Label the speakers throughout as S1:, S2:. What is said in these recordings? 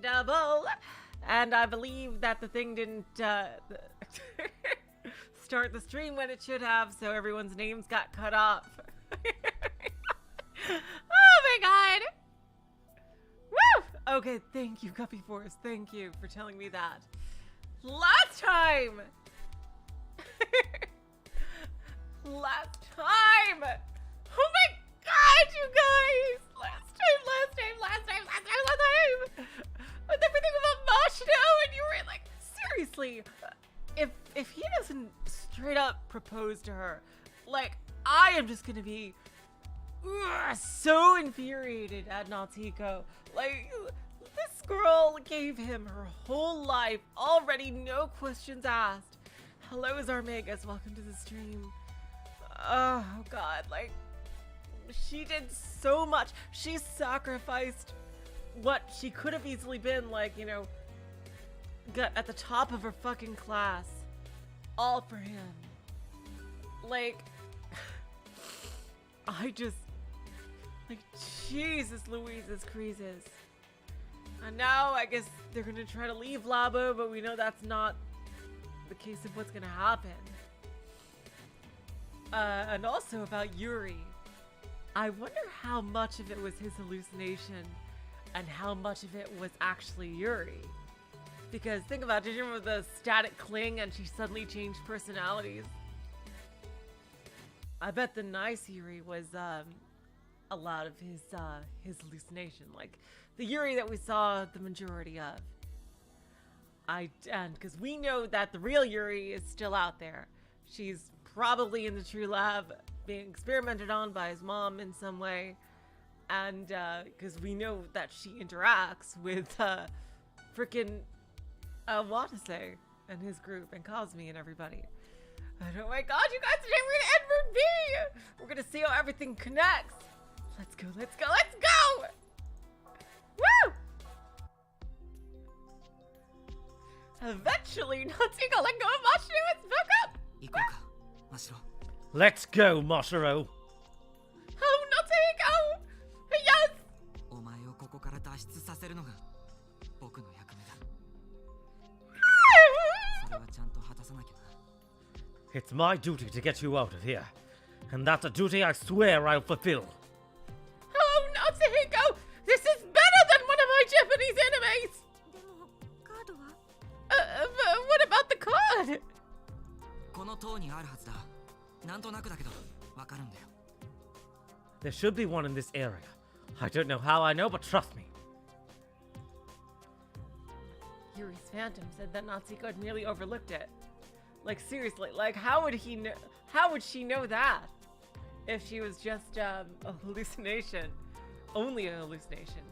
S1: double. And I believe that the thing didn't start the stream when it should have, so everyone's names got cut off. Oh my god! Woo! Okay, thank you, Guppy Force. Thank you for telling me that. Last time! Last time! Oh my god, you guys! Last time! With everything about Mashiro, and you were like, seriously, if he doesn't straight up propose to her, like, I am just gonna be so infuriated at Natsuhiko. Like, this girl gave him her whole life already, no questions asked. Hello, Zarmegas, welcome to the stream. Oh god, like, she did so much. She sacrificed what she could have easily been, like, you know, got at the top of her fucking class, all for him. Like, I just, like, Jesus Louise's creases. And now I guess they're gonna try to leave LABO, but we know that's not the case of what's gonna happen. And also about Yuri. I wonder how much of it was his hallucination and how much of it was actually Yuri. Because think about it, did you remember the static cling and she suddenly changed personalities? I bet the nice Yuri was a lot of his hallucination, like the Yuri that we saw the majority of. And because we know that the real Yuri is still out there. She's probably in the True Lab being experimented on by his mom in some way. And because we know that she interacts with frickin' Watase and his group and Cosme and everybody. And oh my god, you guys, today we're gonna end for B! We're gonna see how everything connects. Let's go, let's go, let's go! Woo! Eventually, Natsuhiko let go of Mashiro and spoke up!
S2: Let's go, Mashiro!
S1: Oh, Natsuhiko! Yes!
S2: It's my duty to get you out of here. And that's a duty I swear I'll fulfill.
S1: Oh, Natsuhiko! This is better than one of my Japanese animes! What about the card?
S2: There should be one in this area. I don't know how I know, but trust me.
S1: Yuri's phantom said that Natsuhiko had merely overlooked it. Like, seriously, like, how would he know? How would she know that? If she was just a hallucination. Only a hallucination.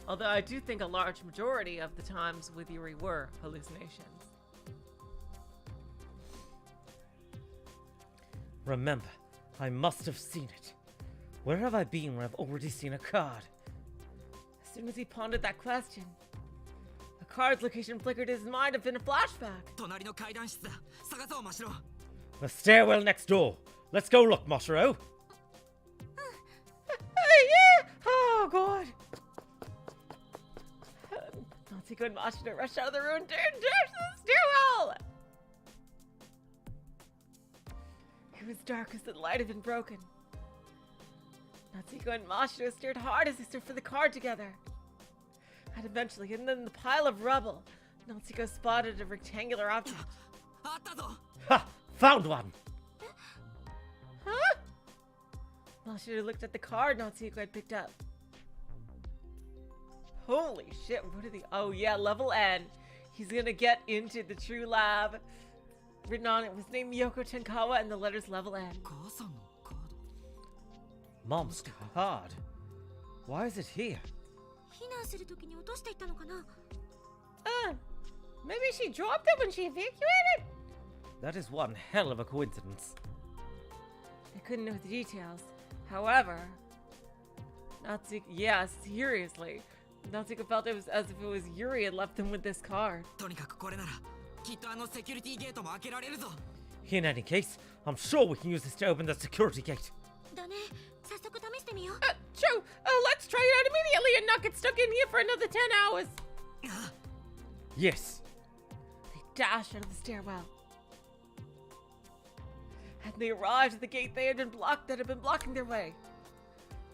S1: Although I do think a large majority of the times with Yuri were hallucinations.
S2: Remember, I must have seen it. Where have I been when I've already seen a card?
S1: As soon as he pondered that question, the card's location flickered his mind up in a flashback.
S2: The stairwell next door. Let's go look, Mashiro.
S1: Yeah! Oh, God. Natsuhiko and Mashiro rushed out of the room and dared to the stairwell! It was dark as the light had been broken. Natsuhiko and Mashiro stared hard as they searched for the card together. And eventually, hidden in the pile of rubble, Natsuhiko spotted a rectangular object.
S2: Ha! Found one!
S1: Huh? Mashiro looked at the card Natsuhiko had picked up. Holy shit, what are the... Oh yeah, level N. He's gonna get into the True Lab. Written on it was named Miyoko Tenkawa and the letters level N.
S2: Mom's card? Why is it here?
S1: Maybe she dropped it when she evacuated?
S2: That is one hell of a coincidence.
S1: I couldn't know the details. However, Natsuhiko... Yeah, seriously. Natsuhiko felt it was as if it was Yuri had left them with this card.
S2: In any case, I'm sure we can use this to open the security gate.
S1: show. Let's try it out immediately and not get stuck in here for another 10 hours.
S2: Yes.
S1: They dashed out of the stairwell. And they arrived at the gate that had been blocking their way.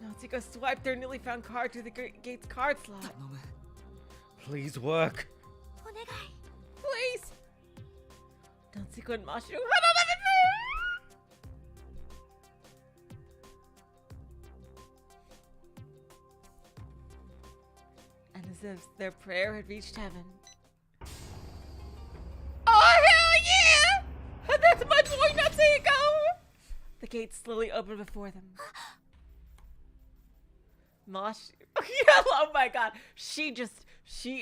S1: Natsuhiko swiped their newly found card through the gate's card slot.
S2: Please work.
S1: Please. Natsuhiko and Mashiro. And as if their prayer had reached heaven. Oh, hell yeah! That's my boy, Natsuhiko! The gate slowly opened before them. Oh my god. She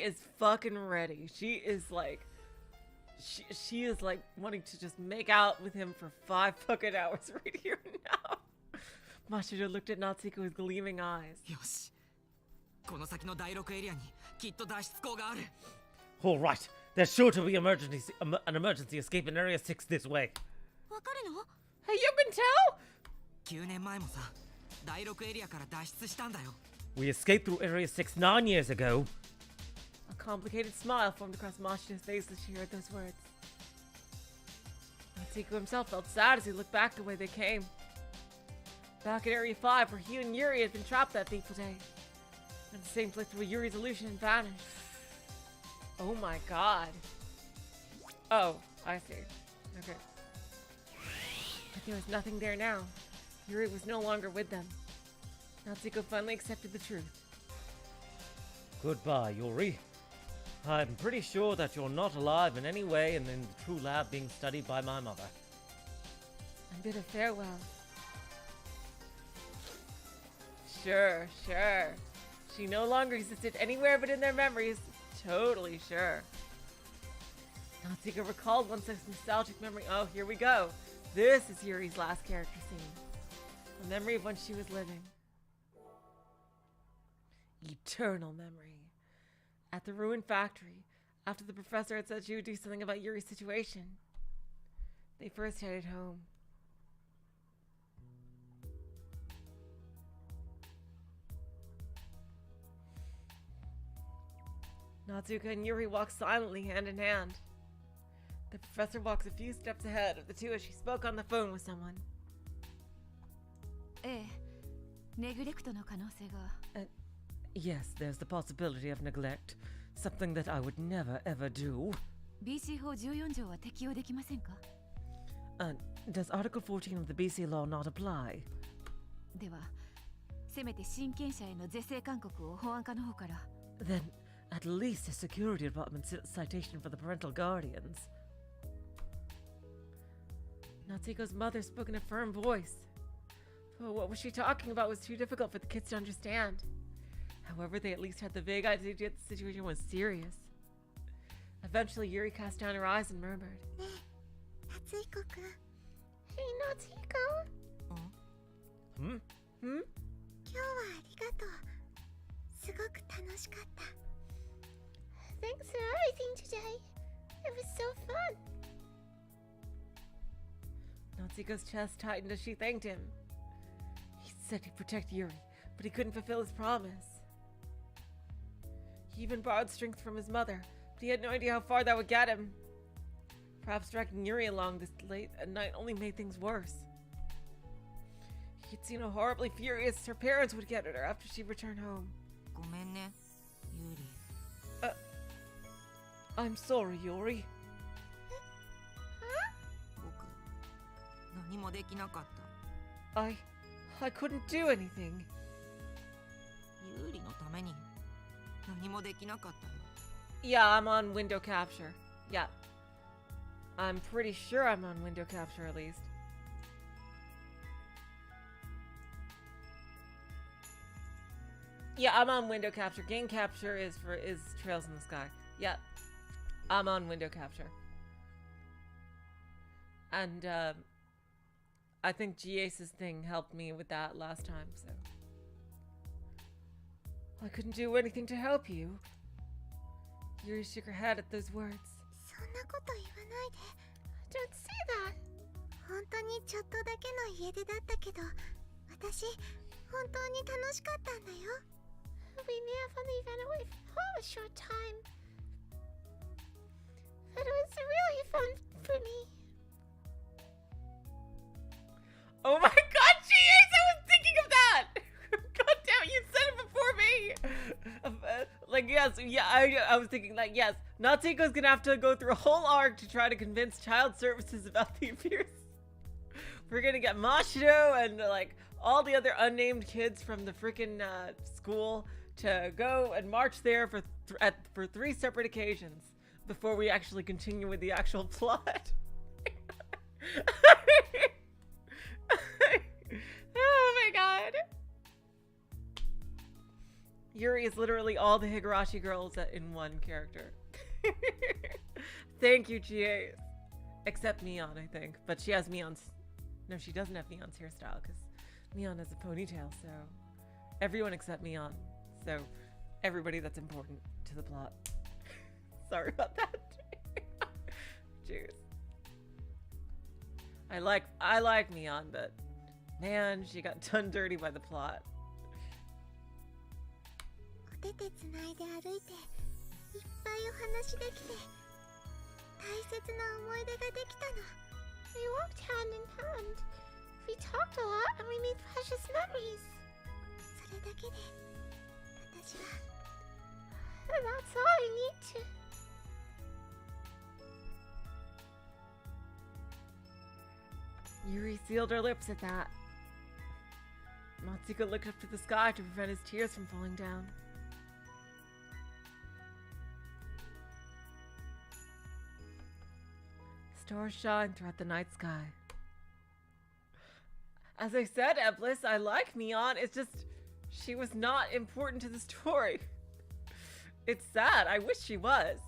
S1: is fucking ready. She is like wanting to just make out with him for 5 fucking hours right here now. Mashiro looked at Natsuhiko with gleaming eyes.
S2: All right. There's sure to be an emergency escape in Area 6 this way.
S1: Hey, you can tell?
S2: We escaped through Area 6 9 years ago.
S1: A complicated smile formed across Mashiro's face as she heard those words. Natsuhiko himself felt sad as he looked back the way they came. Back at Area 5, where he and Yuri had been trapped that fateful day. And the same place where Yuri's illusion had vanished. Oh my god. Oh, I see. Okay. But there was nothing there now. Yuri was no longer with them. Natsuhiko finally accepted the truth.
S2: Goodbye, Yuri. I'm pretty sure that you're not alive in any way and in the true lab being studied by my mother.
S1: And bid a farewell. Sure. She no longer existed anywhere but in their memories. Totally sure. Natsuhiko recalled one such nostalgic memory. Oh, here we go. This is Yuri's last character scene. A memory of when she was living. Eternal memory. At the ruined factory, after the professor had said she would do something about Yuri's situation, they first headed home. Natsuhiko and Yuri walk silently hand in hand. The professor walks a few steps ahead of the two as she spoke on the phone with someone.
S2: Yes, there's the possibility of neglect. Something that I would never ever do. Does Article 14 of the BC law not apply? Then, at least a security department citation for the parental guardians.
S1: Natsuhiko's mother spoke in a firm voice. But what was she talking about was too difficult for the kids to understand. However, they at least had the vague idea that the situation was serious. Eventually, Yuri cast down her eyes and murmured, Natsuhiko-kun. Hey, Natsuhiko?
S2: Hmm?
S1: Thanks for everything today. It was so fun. Natsuhiko's chest tightened as she thanked him. He said he'd protect Yuri, but he couldn't fulfill his promise. He even borrowed strength from his mother, but he had no idea how far that would get him. Perhaps dragging Yuri along this late at night only made things worse. He'd seen how horribly furious her parents would get at her after she returned home. I'm sorry, Yuri. I couldn't do anything. Yeah, I'm on window capture. Yeah. I'm pretty sure I'm on window capture at least. Yeah, I'm on window capture. Game capture is Trails in the Sky. Yeah. I'm on window capture. And I think G-Ace's thing helped me with that last time, so I couldn't do anything to help you. Yuri shook her head at those words. Don't say that.
S3: 本当に楽しかったんだよ。
S1: We may have only been away from home a short time, but it was really fun for me. Oh my god, GAs, I was thinking of that! God damn it, you said it before me! Like, yes, yeah, I was thinking, like, yes, Natsuhiko's gonna have to go through a whole arc to try to convince child services about the abuse. We're gonna get Mashiro and, like, all the other unnamed kids from the freaking school to go and march there for 3 separate occasions before we actually continue with the actual plot. Oh my god. Yuri is literally all the Higurashi girls in one character. Thank you, GA. Except Mion, I think. But she has Mion's... No, she doesn't have Mion's hairstyle because Mion has a ponytail, so... Everyone except Mion. So, everybody that's important to the plot. Sorry about that. Cheers. I like Mion, but... Man, she got done dirty by the plot.
S3: お手手つないで歩いていっぱいお話できて大切な思い出ができたの。
S1: We walked hand in hand. We talked a lot and we made precious memories.
S3: それだけで私は
S1: And that's all I need to. Yuri sealed her lips at that. Natsuhiko looked up to the sky to prevent his tears from falling down. Stars shine throughout the night sky. As I said, Eblis, I like Mion. It's just, she was not important to the story. It's sad. I wish she was.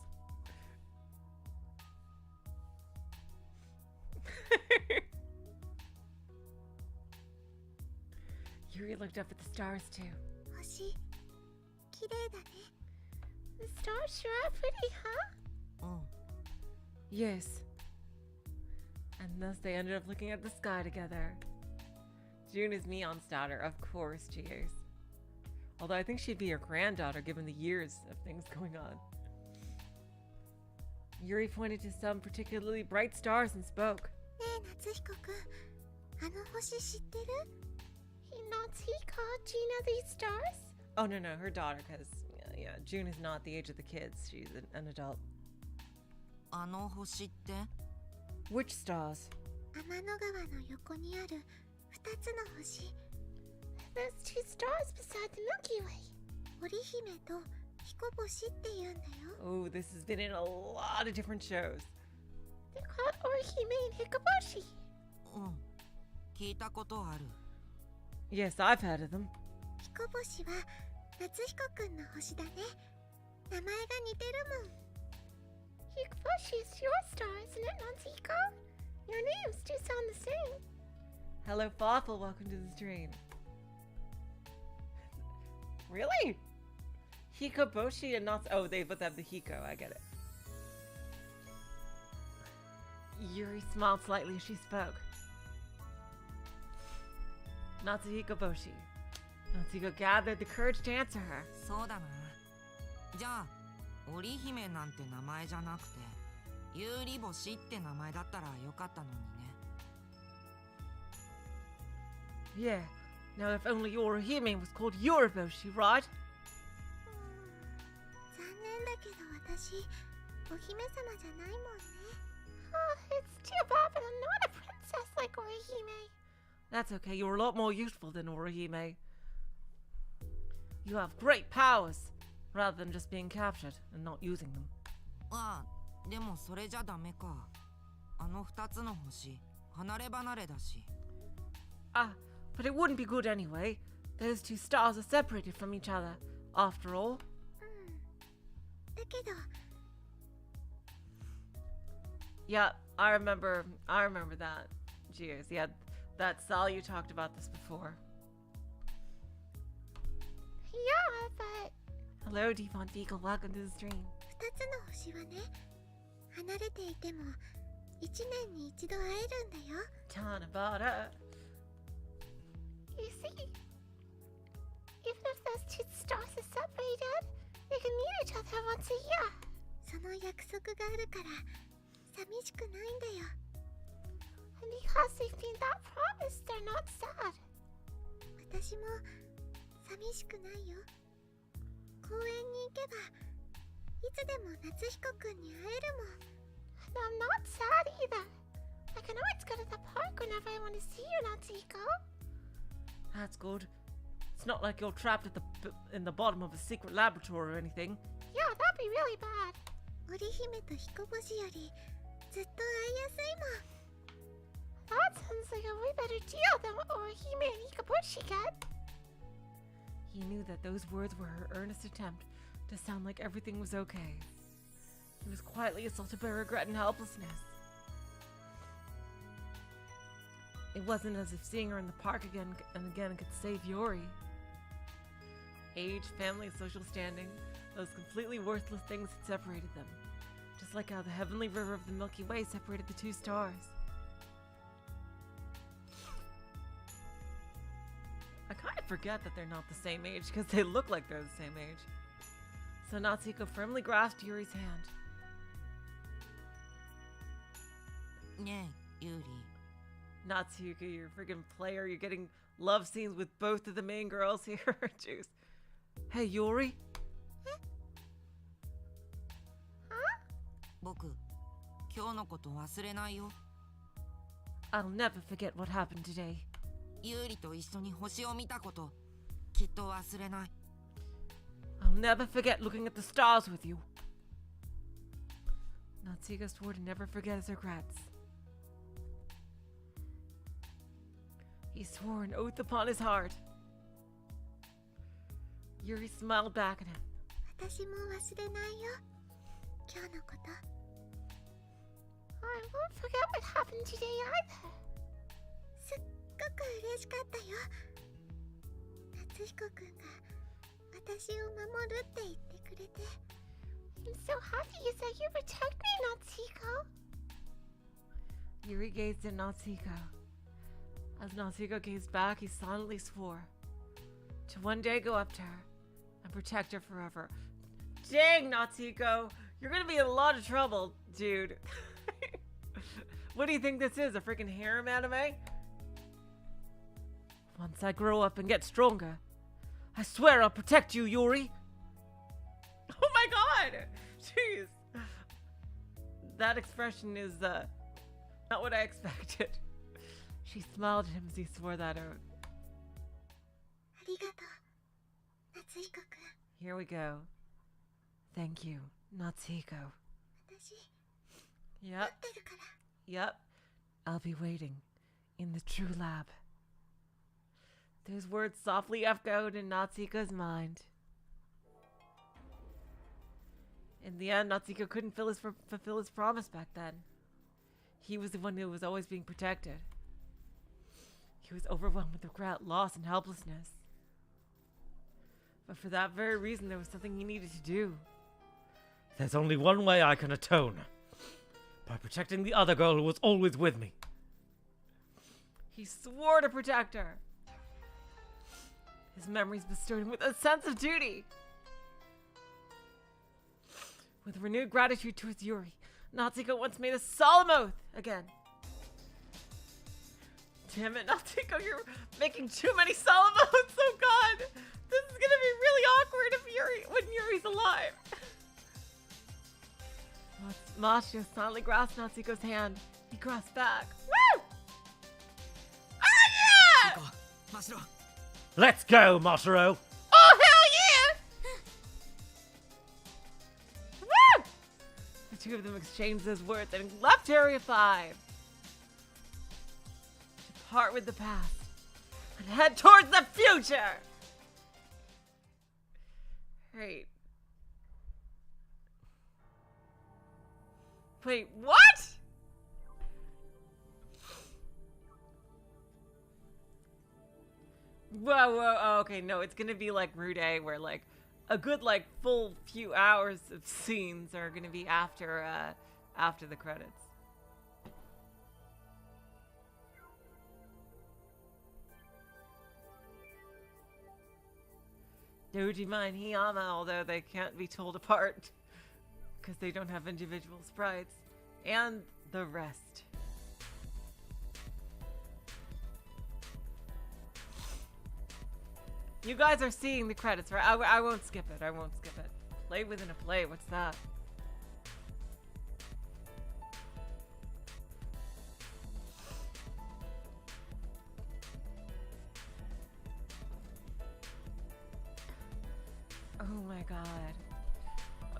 S1: Yuri looked up at the stars too.
S3: 星綺麗だね。
S1: The stars sure are pretty, huh?
S2: Yes. And thus they ended up looking at the sky together. June is Mion's daughter, of course she is. Although I think she'd be her granddaughter given the years of things going on. Yuri pointed to some particularly bright stars and spoke.
S3: ねえ夏彦くん、あの星知ってる？
S1: Natsuhiko, do you know these stars?
S2: Oh, no, her daughter, because, yeah, June is not the age of the kids. She's an adult.
S4: あの星って？
S2: Which stars?
S3: 天の川の横にある2つの星。
S1: There's 2 stars beside the Milky Way.
S3: 織姫と彦星って言うんだよ。
S2: Oh, this has been in a lot of different shows.
S1: They're called Orihime and Hikoboshi.
S4: 聞いたことある。
S2: Yes, I've heard of them.
S3: 彦星は夏彦くんの星だね。名前が似てるもん。
S1: Hikoboshi is your star, isn't it, Natsuhiko? Your names do sound the same.
S2: Hello, Fawful. Welcome to the stream. Really? Hikoboshi and Natsu... Oh, they both have the Hiko. I get it. Yuri smiled slightly as she spoke. Natsuhiko Boshi. Natsuhiko gathered the courage to answer her.
S4: そうだな。じゃあ、織姫なんて名前じゃなくて、ユーリ星って名前だったらよかったのにね。
S2: Yeah. Now, if only Orihime was called Yuriboshi, right?
S3: 残念だけど私、お姫様じゃないもんね。
S1: Oh, it's too bad, but I'm not a princess like Orihime.
S2: That's okay. You're a lot more useful than Orihime. You have great powers, rather than just being captured and not using them.
S4: ああ、でもそれじゃダメか。あの2つの星、離れ離れだし。
S2: Ah, but it wouldn't be good anyway. Those 2 stars are separated from each other, after all.
S3: だけど、
S2: Yeah, I remember that. Cheers. Yeah, that Sal, you talked about this before.
S1: Yeah, but...
S2: Hello, Devon Fecal. Welcome to the stream.
S3: 2つの星はね、離れていても1年に1度会えるんだよ。
S2: Tanabata.
S1: You see,
S3: even if those two stars are separated, they can meet each other once a year. その約束があるから寂しくないんだよ。And because they've made that promise, they're not sad. 私も寂しくないよ。公園に行けばいつでも夏彦くんに会えるもん。And I'm not sad either. I can always go to the park whenever I want to see you, Natsuhiko.
S2: That's good. It's not like you're trapped in the bottom of a secret laboratory or anything.
S3: Yeah, that'd be really bad. 織姫と彦星よりずっと会いやすいもん。That sounds like a way better deal than what Orihime and Hikabushi get.
S2: He knew that those words were her earnest attempt to sound like everything was okay. He was quietly assaulted by regret and helplessness. It wasn't as if seeing her in the park again and again could save Yuri. Age, family, and social standing, those completely worthless things had separated them, just like how the heavenly river of the Milky Way separated the two stars. I kind of forget that they're not the same age because they look like they're the same age. So Natsuhiko firmly grasped Yuri's hand.
S4: ねえ、ユーリ。
S2: Natsuhiko, you're a friggin' player. You're getting love scenes with both of the main girls here. Jeez. Hey, Yuri.
S4: 僕、今日のこと忘れないよ。
S2: I'll never forget what happened today.
S4: ユーリと一緒に星を見たこと、きっと忘れない。
S2: I'll never forget looking at the stars with you. Natsuhiko swore to never forget his regrets. He swore an oath upon his heart. Yuri smiled back at him.
S3: 私も忘れないよ。今日のこと。I won't forget what happened today either. すっごく嬉しかったよ。夏彦くんが私を守るって言ってくれて。I'm so happy you said you protect me, Natsuhiko.
S2: Yuri gazed at Natsuhiko. As Natsuhiko gazed back, he silently swore to one day go up to her and protect her forever. Dang, Natsuhiko! You're gonna be in a lot of trouble, dude. What do you think this is, a freaking harem anime? Once I grow up and get stronger, I swear I'll protect you, Yuri! Oh my god! Jeez! That expression is, not what I expected. She smiled at him as he swore that out.
S3: ありがとう、夏彦くん。
S2: Here we go. Thank you, Natsuhiko.
S3: 私、
S2: Yep,
S3: 待ってるから。
S2: yep. I'll be waiting in the true lab. Those words softly echoed in Natsuhiko's mind. In the end, Natsuhiko couldn't fulfill his promise back then. He was the one who was always being protected. He was overwhelmed with regret, loss, and helplessness. But for that very reason, there was something he needed to do.
S5: There's only one way I can atone. By protecting the other girl who was always with me.
S2: He swore to protect her. His memories bestowed him with a sense of duty. With renewed gratitude towards Yuri, Natsuhiko once made a solemn oath again. Damn it, Natsuhiko, you're making too many solemn oaths. Oh god, this is gonna be really awkward when Yuri's alive. Mashiro silently grasped Natsuhiko's hand. He grasped back. Woo! Oh yeah!
S4: マシロ。
S5: Let's go, Mashiro!
S2: Oh hell yeah! Woo! The two of them exchanged those words and left Area 5. To part with the past and head towards the future! Great. Wait, what? Whoa, okay, no, it's gonna be like Rude, where like a good like full few hours of scenes are gonna be after the credits. Dojima and Hiyama, although they can't be told apart because they don't have individual sprites, and the rest. You guys are seeing the credits, right? I won't skip it. I won't skip it. Play within a play. What's that? Oh my god.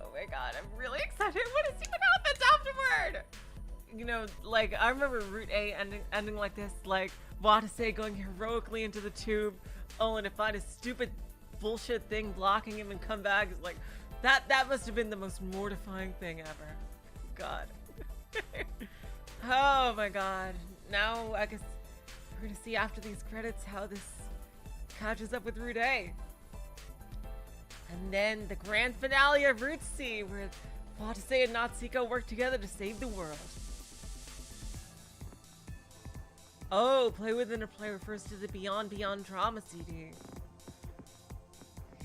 S2: Oh my god, I'm really excited. What is even happens afterward? You know, like, I remember Route A ending like this, like, Watase going heroically into the tube, only to find a stupid bullshit thing blocking him and come back. It's like, that must have been the most mortifying thing ever. God. Oh my god. Now, I guess we're gonna see after these credits how this catches up with Route A. And then the grand finale of Route C, where Watase and Natsuhiko work together to save the world. Oh, Play Within a Play refers to the Beyond Beyond Drama CD.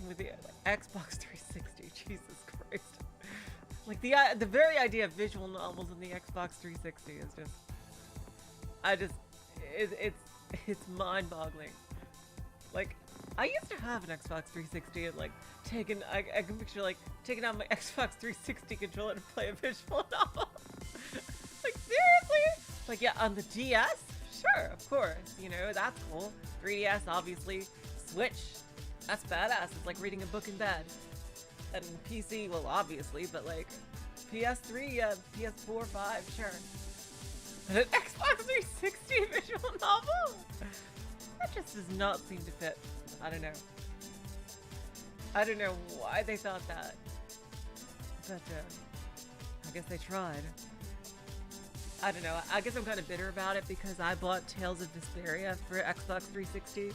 S2: With the Xbox 360, Jesus Christ. Like, the very idea of visual novels in the Xbox 360 is just... it's mind-boggling. Like, I used to have an Xbox 360 and, like, I can picture, like, taking out my Xbox 360 controller to play a visual novel. Like, seriously? Like, yeah, on the DS? Sure, of course. You know, that's cool. 3DS, obviously. Switch. That's badass. It's like reading a book in bed. And PC, well, obviously, but, like, PS3, PS4, 5, sure. But an Xbox 360 visual novel? That just does not seem to fit. I don't know. I don't know why they thought that. But, I guess they tried. I don't know. I guess I'm kind of bitter about it because I bought Tales of Vesperia for Xbox 360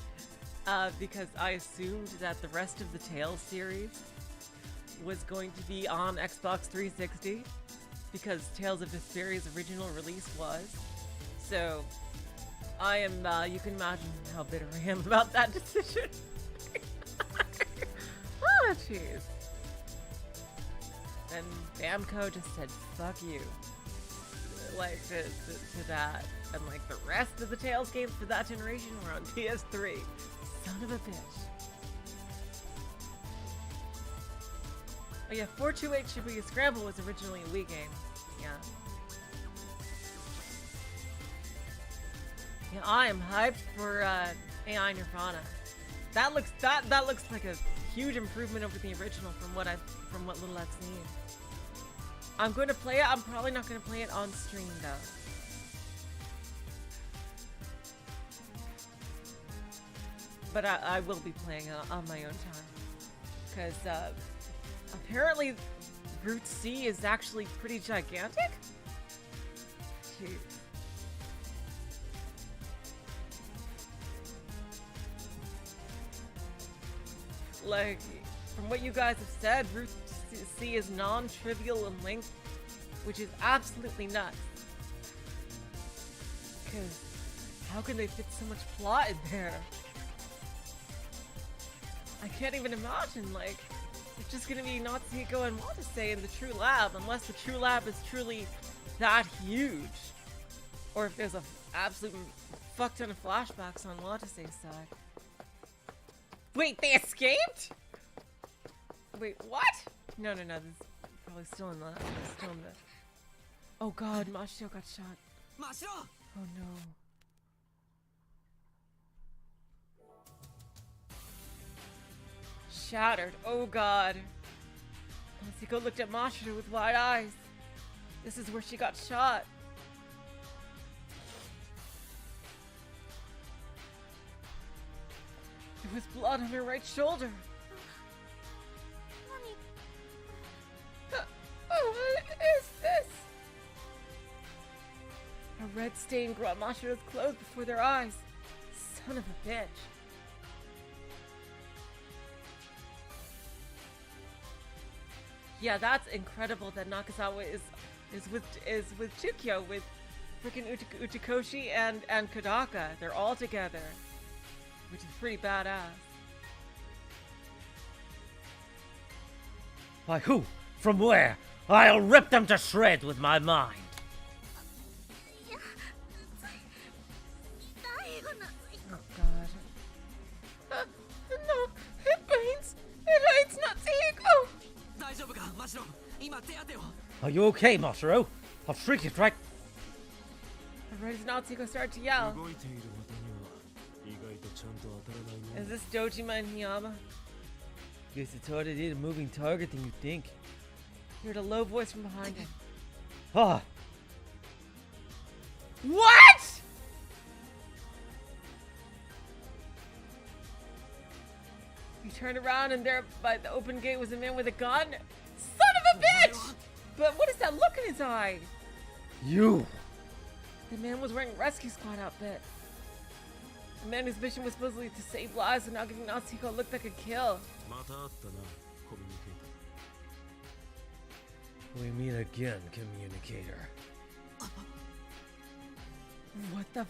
S2: because I assumed that the rest of the Tales series was going to be on Xbox 360 because Tales of Vesperia's original release was. So, I am, you can imagine how bitter I am about that decision. Oh, jeez. And Namco just said, fuck you. Like, to that. And, like, the rest of the Tales games for that generation were on PS3. Son of a bitch. Oh yeah, 428 Shibuya Scramble was originally a Wii game. Yeah. Yeah, I am hyped for AI Nirvana. That looks like a huge improvement over the original from what little I've seen. I'm going to play it. I'm probably not going to play it on stream though. But I will be playing it on my own time. Because apparently Route C is actually pretty gigantic? Jeez. Like, from what you guys have said, Route C is non-trivial in length, which is absolutely nuts. Because how can they fit so much plot in there? I can't even imagine, like, it's just gonna be Natsuhiko and Watase in the True Lab, unless the True Lab is truly that huge. Or if there's a absolute fuck ton of flashbacks on Watase's side. Wait, they escaped? Wait, what? No, this is probably still in the, Oh god, Mashiro got shot.
S4: Mashiro!
S2: Oh no. Shattered. Oh god. Natsuhiko looked at Mashiro with wide eyes. This is where she got shot. There was blood on her right shoulder. What is this? A red stain grew on Mashiro's clothes before their eyes. Son of a bitch. Yeah, that's incredible that Nakazawa is with Chikyo, with freaking Uchikoshi and Kodaka. They're all together, which is pretty badass.
S5: Why, who? From where? I'll rip them to shreds with my mind.
S3: いや最後の
S2: Oh god.
S1: No, it rains. It rains, Natsuhiko.
S4: 大丈夫かマシロ。今手当てを。
S5: Are you okay, Mashiro? I'll treat it right.
S2: Right as Natsuhiko started to yell.
S6: 動いている綿には意外とちゃんと当たらないね。
S2: Is this Dojima and Hiyama? Guess it's harder to hit a moving target than you think. You heard a low voice from behind him.
S5: Ah,
S1: What?
S2: He turned around and there by the open gate was a man with a gun. Son of a bitch! But what is that look in his eye?
S5: you.
S2: The man was wearing a rescue squad outfit. The man whose mission was supposedly to save lives and now giving Natsuhiko a look that could kill.
S6: また会ったな、コミュニケーター。
S5: We meet again, communicator.
S2: What the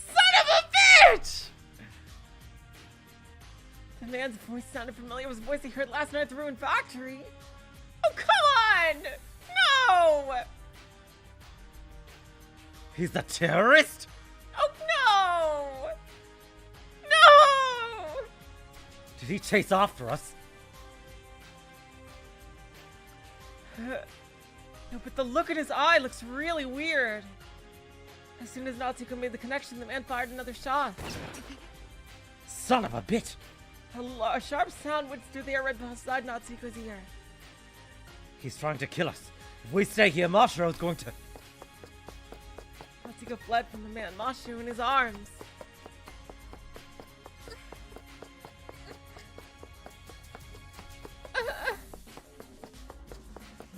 S1: Son of a bitch!
S2: The man's voice sounded familiar. It was a voice he heard last night at the ruined factory.
S1: Oh, come on! No!
S5: He's the terrorist?
S1: Oh, no! No!
S5: Did he chase after us?
S2: No, but the look in his eye looks really weird. As soon as Natsuhiko made the connection, the man fired another shot.
S5: Son of a bitch!
S2: A sharp sound went through the air right beside Natsuhiko's ear.
S5: He's trying to kill us. If we stay here, Mashiro's going to...
S2: Natsuhiko fled from the man, Mashiro in his arms.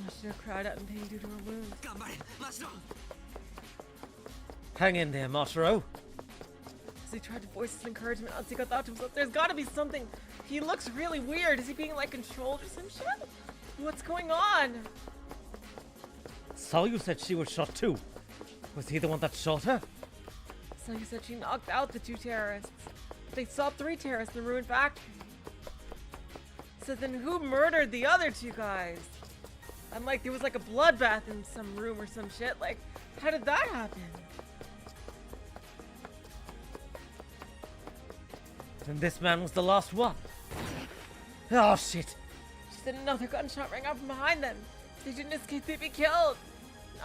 S2: Mashiro cried out in pain due to her wounds.
S4: 頑張れマシロ。
S5: Hang in there, Mashiro.
S2: As he tried to voice his encouragement, Natsuhiko thought to himself, there's gotta be something. He looks really weird. Is he being like controlled or some shit? What's going on?
S5: Sayu said she was shot too. Was he the one that shot her?
S2: So you said she knocked out the two terrorists. They saw 3 terrorists in the ruined factory. So then who murdered the other 2 guys? I'm like, there was like a bloodbath in some room or some shit. Like, how did that happen?
S5: And this man was the last one. Oh shit.
S2: She said another gunshot rang out from behind them. If they didn't escape, they'd be killed.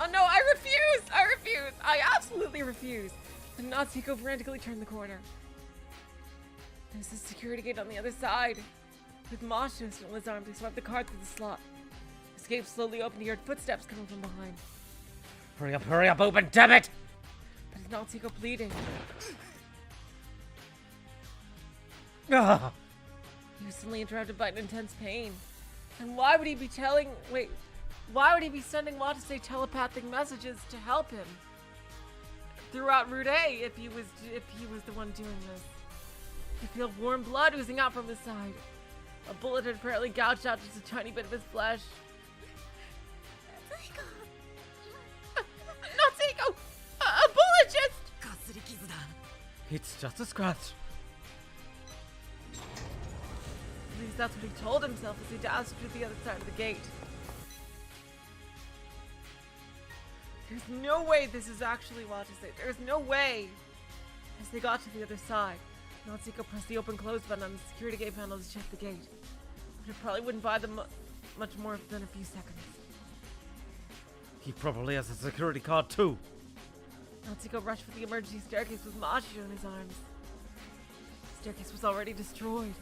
S2: Oh no, I refuse! I refuse! I absolutely refuse! And Natsuhiko frantically turned the corner. There's a security gate on the other side. With Mashiro still in his arms, he swept the car through the slot. His gate slowly opened, he heard footsteps coming from behind.
S5: Hurry up, open, damn it!
S2: But is Natsuhiko bleeding?
S5: Ah,
S2: He was suddenly interrupted by an intense pain. And why would he be why would he be sending Watase telepathic messages to help him throughout Route A if he was the one doing this? He felt warm blood oozing out from his side. A bullet had apparently gouged out just a tiny bit of his flesh.
S1: Natsuhiko! A bullet just...
S4: かすり傷だ。
S5: it's just a scratch.
S2: At least that's what he told himself as he dashed through the other side of the gate. There's no way this is actually Watase. There's no way. As they got to the other side, Natsuhiko pressed the open-close button on the security gate panel to check the gate. But it probably wouldn't buy them much more than a few seconds.
S5: He probably has a security card too.
S2: Natsuhiko rushed for the emergency staircase with Mashiro in his arms. The staircase was already destroyed.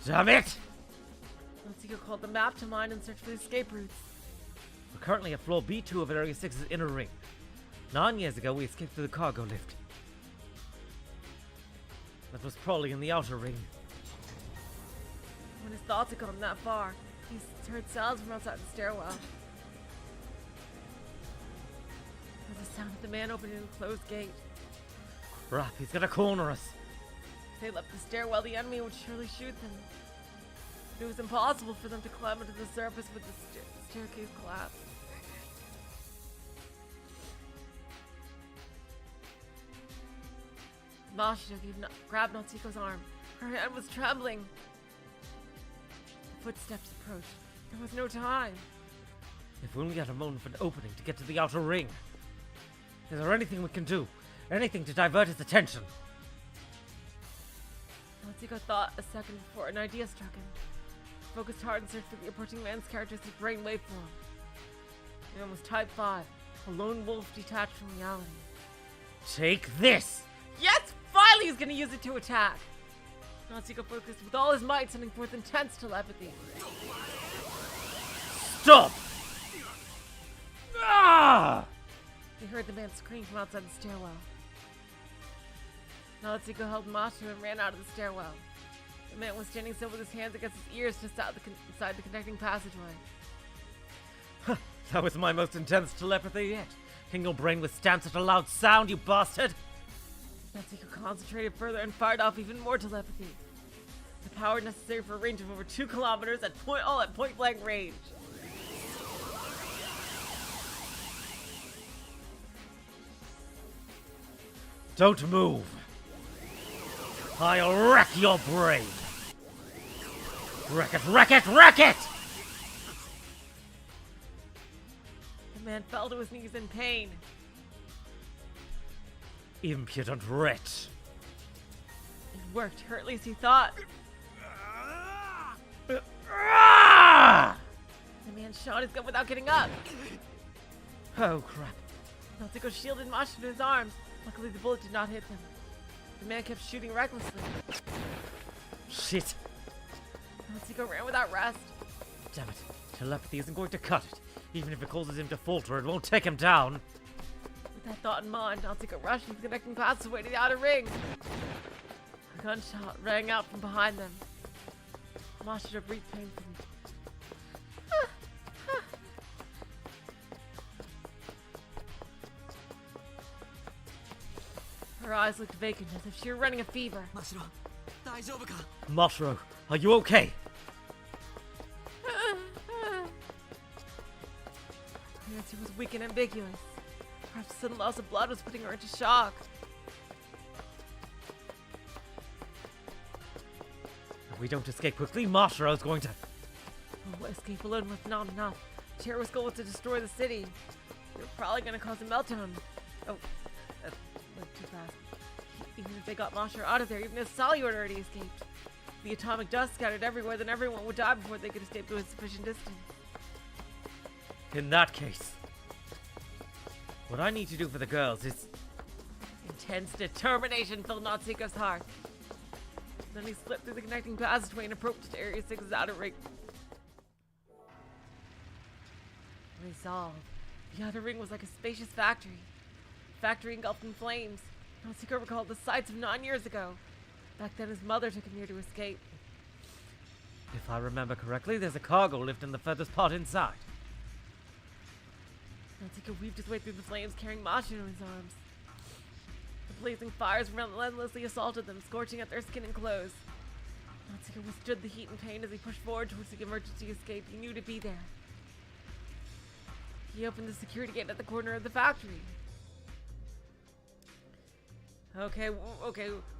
S5: Damn it!
S2: Natsuhiko called the map to mind and searched for the escape routes.
S5: We're currently at floor B2 of Area 6's inner ring. 9 years ago, we escaped through the cargo lift. That was probably in the outer ring.
S2: When his thoughts had gone that far, he heard sounds from outside the stairwell. There was the sound of the man opening a closed gate.
S5: Crap, he's gonna corner us.
S2: If they left the stairwell, the enemy would surely shoot them. But it was impossible for them to climb onto the surface with the staircase collapsed. Mashiro grabbed Natsuhiko's arm. Her hand was trembling. Footsteps approached. There was no time.
S5: If we only had a moment for an opening to get to the outer ring. Is there anything we can do? Anything to divert his attention?
S2: Natsuhiko thought a second before an idea struck him. He focused hard and searched for the approaching man's characteristic brain waveform. The man was type 5, a lone wolf detached from reality.
S5: Take this!
S2: Yes! Finally he's gonna use it to attack! Natsuhiko focused with all his might, sending forth intense telepathy.
S5: Stop! Ah!
S2: They heard the man scream from outside the stairwell. Natsuhiko held Mashiro and ran out of the stairwell. The man was standing still with his hands against his ears just inside the connecting passageway.
S5: That was my most intense telepathy yet. Can your brain withstand such a loud sound, you bastard?
S2: Natsuhiko concentrated further and fired off even more telepathy. The power necessary for a range of over 2 kilometers all at point blank range.
S5: Don't move. I'll wreck your brain. Wreck it, wreck it, wreck it!
S2: The man fell to his knees in pain.
S5: Impudent wretch.
S2: It worked, or at least he thought.
S5: Ah!
S2: The man shot his gun without getting up.
S5: Oh, crap.
S2: Natsuhiko shielded Mashiro in his arms. Luckily, the bullet did not hit them. The man kept shooting recklessly.
S5: Shit.
S2: Natsuhiko ran without rest.
S5: Damn it. Telepathy isn't going to cut it. Even if it causes him to falter, it won't take him down.
S2: With that thought in mind, Natsuhiko rushed into the connecting passageway to the outer ring. A gunshot rang out from behind them. Mashiro breathed painfully. Her eyes looked vacant as if she were running a fever.
S4: マシロ大丈夫か
S5: Mashiro, are you okay?
S2: Her answer was weak and ambiguous. Perhaps the sudden loss of blood was putting her into shock.
S5: If we don't escape quickly, Mashiro's going to...
S2: Oh, escape alone was not enough. Terror's goal was to destroy the city. They were probably going to cause a meltdown. Oh, that went too fast. Even if they got Mashiro out of there, even if Sally had already escaped. The atomic dust scattered everywhere, then everyone would die before they could escape to a sufficient distance.
S5: In that case... What I need to do for the girls is...
S2: Intense determination filled Natsuhiko's heart. Then he slipped through the connecting passageway and approached Area 6's outer ring. Resolve. The outer ring was like a spacious factory. The factory engulfed in flames. Natsuhiko recalled the sights of 9 years ago. Back then his mother took him here to escape.
S5: If I remember correctly, there's a cargo lift in the furthest part inside.
S2: Natsuhiko weaved his way through the flames, carrying Mashiro in his arms. The blazing fires relentlessly assaulted them, scorching at their skin and clothes. Natsuhiko withstood the heat and pain as he pushed forward towards the emergency escape he knew to be there. He opened the security gate at the corner of the factory. Okay,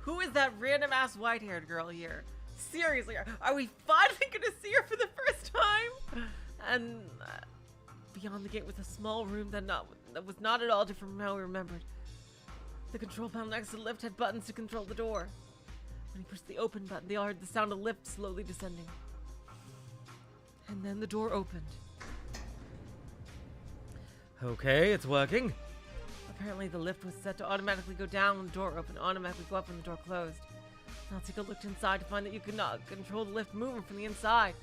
S2: who is that random-ass white-haired girl here? Seriously, are we finally gonna see her for the first time? And beyond the gate was a small room that was not at all different from how we remembered. The control panel next to the lift had buttons to control the door. When he pushed the open button, they all heard the sound of the lift slowly descending. And then the door opened.
S5: Okay, it's working.
S2: Apparently the lift was set to automatically go down when the door opened, automatically go up when the door closed. Natsuhiko looked inside to find that you could not control the lift moving from the inside.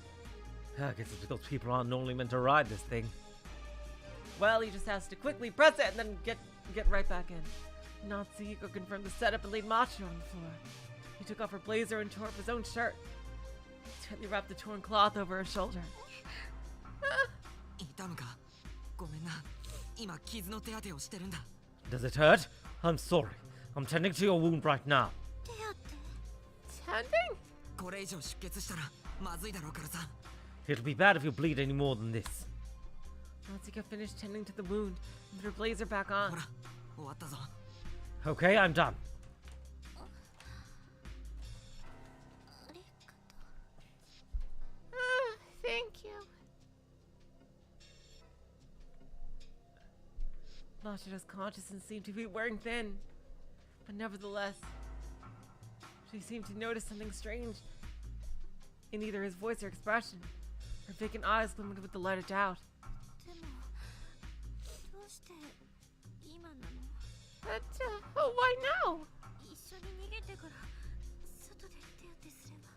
S5: I guess it's because people aren't normally meant to ride this thing.
S2: Well, he just has to quickly press it and then get right back in. Natsuhiko confirmed the setup and laid Mashiro on the floor. He took off her blazer and tore up his own shirt. He tightly wrapped the torn cloth over her shoulder.
S4: 痛むかごめんな今傷の手当てをしてるんだ
S5: Does it hurt? I'm sorry. I'm tending to your wound right now.
S2: Tending?
S4: これ以上出血したらまずいだろうからさ
S5: It'll be bad if you bleed any more than this.
S2: Natsuhiko finished tending to the wound and put her blazer back on.
S4: ほら終わったぞ
S5: Okay, I'm done.
S2: Mashiro's consciousness seemed to be wearing thin, but nevertheless, she seemed to notice something strange in either his voice or expression. Her vacant eyes glimmered with the light of doubt.
S3: でもどうして今なの？
S1: But, why now?
S3: 一緒に逃げてから外で手当てすれば。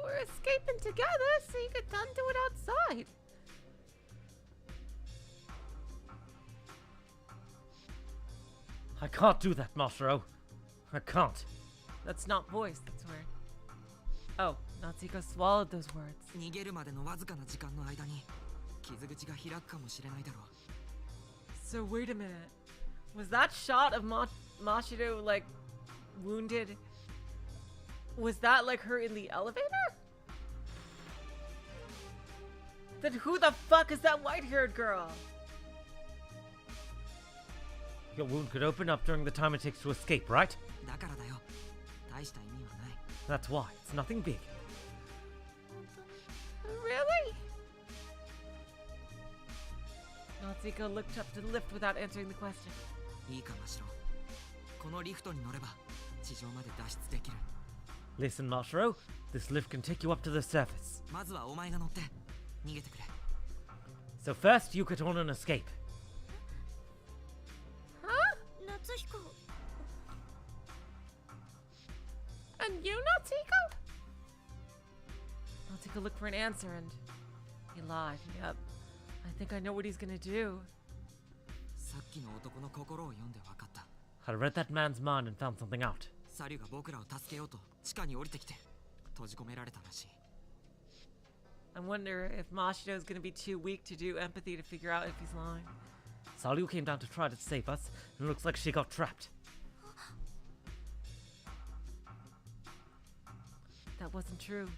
S1: We're escaping together, so you could done do it outside.
S5: I can't do that, Mashiro. I can't.
S2: That's not voice, that's weird. Oh, Natsuhiko swallowed those words.
S4: 逃げるまでのわずかな時間の間に傷口が開くかもしれないだろう。
S2: So wait a minute. Was that shot of Mashiro, like, wounded? Was that, like, her in the elevator? Then who the fuck is that white-haired girl?
S5: Your wound could open up during the time it takes to escape, right?
S4: だからだよ。大した意味はない。
S5: That's why. It's nothing big.
S1: Really?
S2: Natsuhiko looked up to the lift without answering the question.
S4: いいかましろ。このリフトに乗れば地上まで脱出できる。
S5: Listen, Mashiro. This lift can take you up to the surface.
S4: まずはお前が乗って逃げてくれ。
S5: So first, you get on an escape.
S1: Huh?
S3: 夏彦。
S1: And you, Natsuhiko?
S2: Natsuhiko looked for an answer and he lied. Yep. I think I know what he's gonna do.
S4: さっきの男の心を読んで分かった。
S5: I read that man's mind and found something out.
S4: サリュが僕らを助けようと地下に降りてきて閉じ込められたらしい。
S2: I wonder if Mashiro's gonna be too weak to do empathy to figure out if he's lying.
S5: Salyu came down to try to save us, and it looks like she got trapped.
S2: That wasn't true.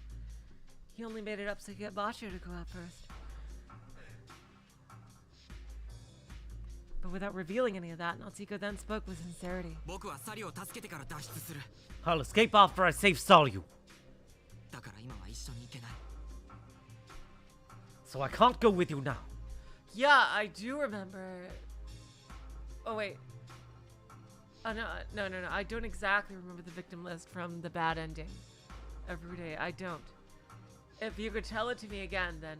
S2: He only made it up so he could get Mashiro to go out first. But without revealing any of that, Natsuhiko then spoke with sincerity.
S4: 僕はサリュを助けてから脱出する。
S5: I'll escape after I save Salyu.
S4: だから今は一緒に行けない。
S5: So I can't go with you now.
S2: Yeah, I do remember. Oh wait. No. I don't exactly remember the victim list from the bad ending. Every day, I don't. If you could tell it to me again, then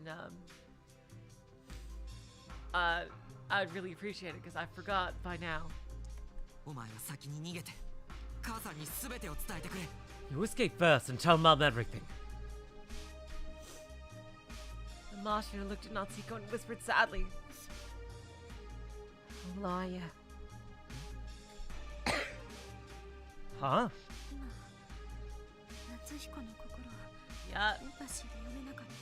S2: I'd really appreciate it because I forgot by now.
S4: お前は先に逃げて母さんに全てを伝えてくれ。
S5: You escape first and tell Mom everything.
S2: And Mashiro looked at Natsuhiko and whispered sadly, Liar.
S5: Huh?
S3: 夏彦の心は
S2: Yeah,
S3: エンパシーで読めなかった。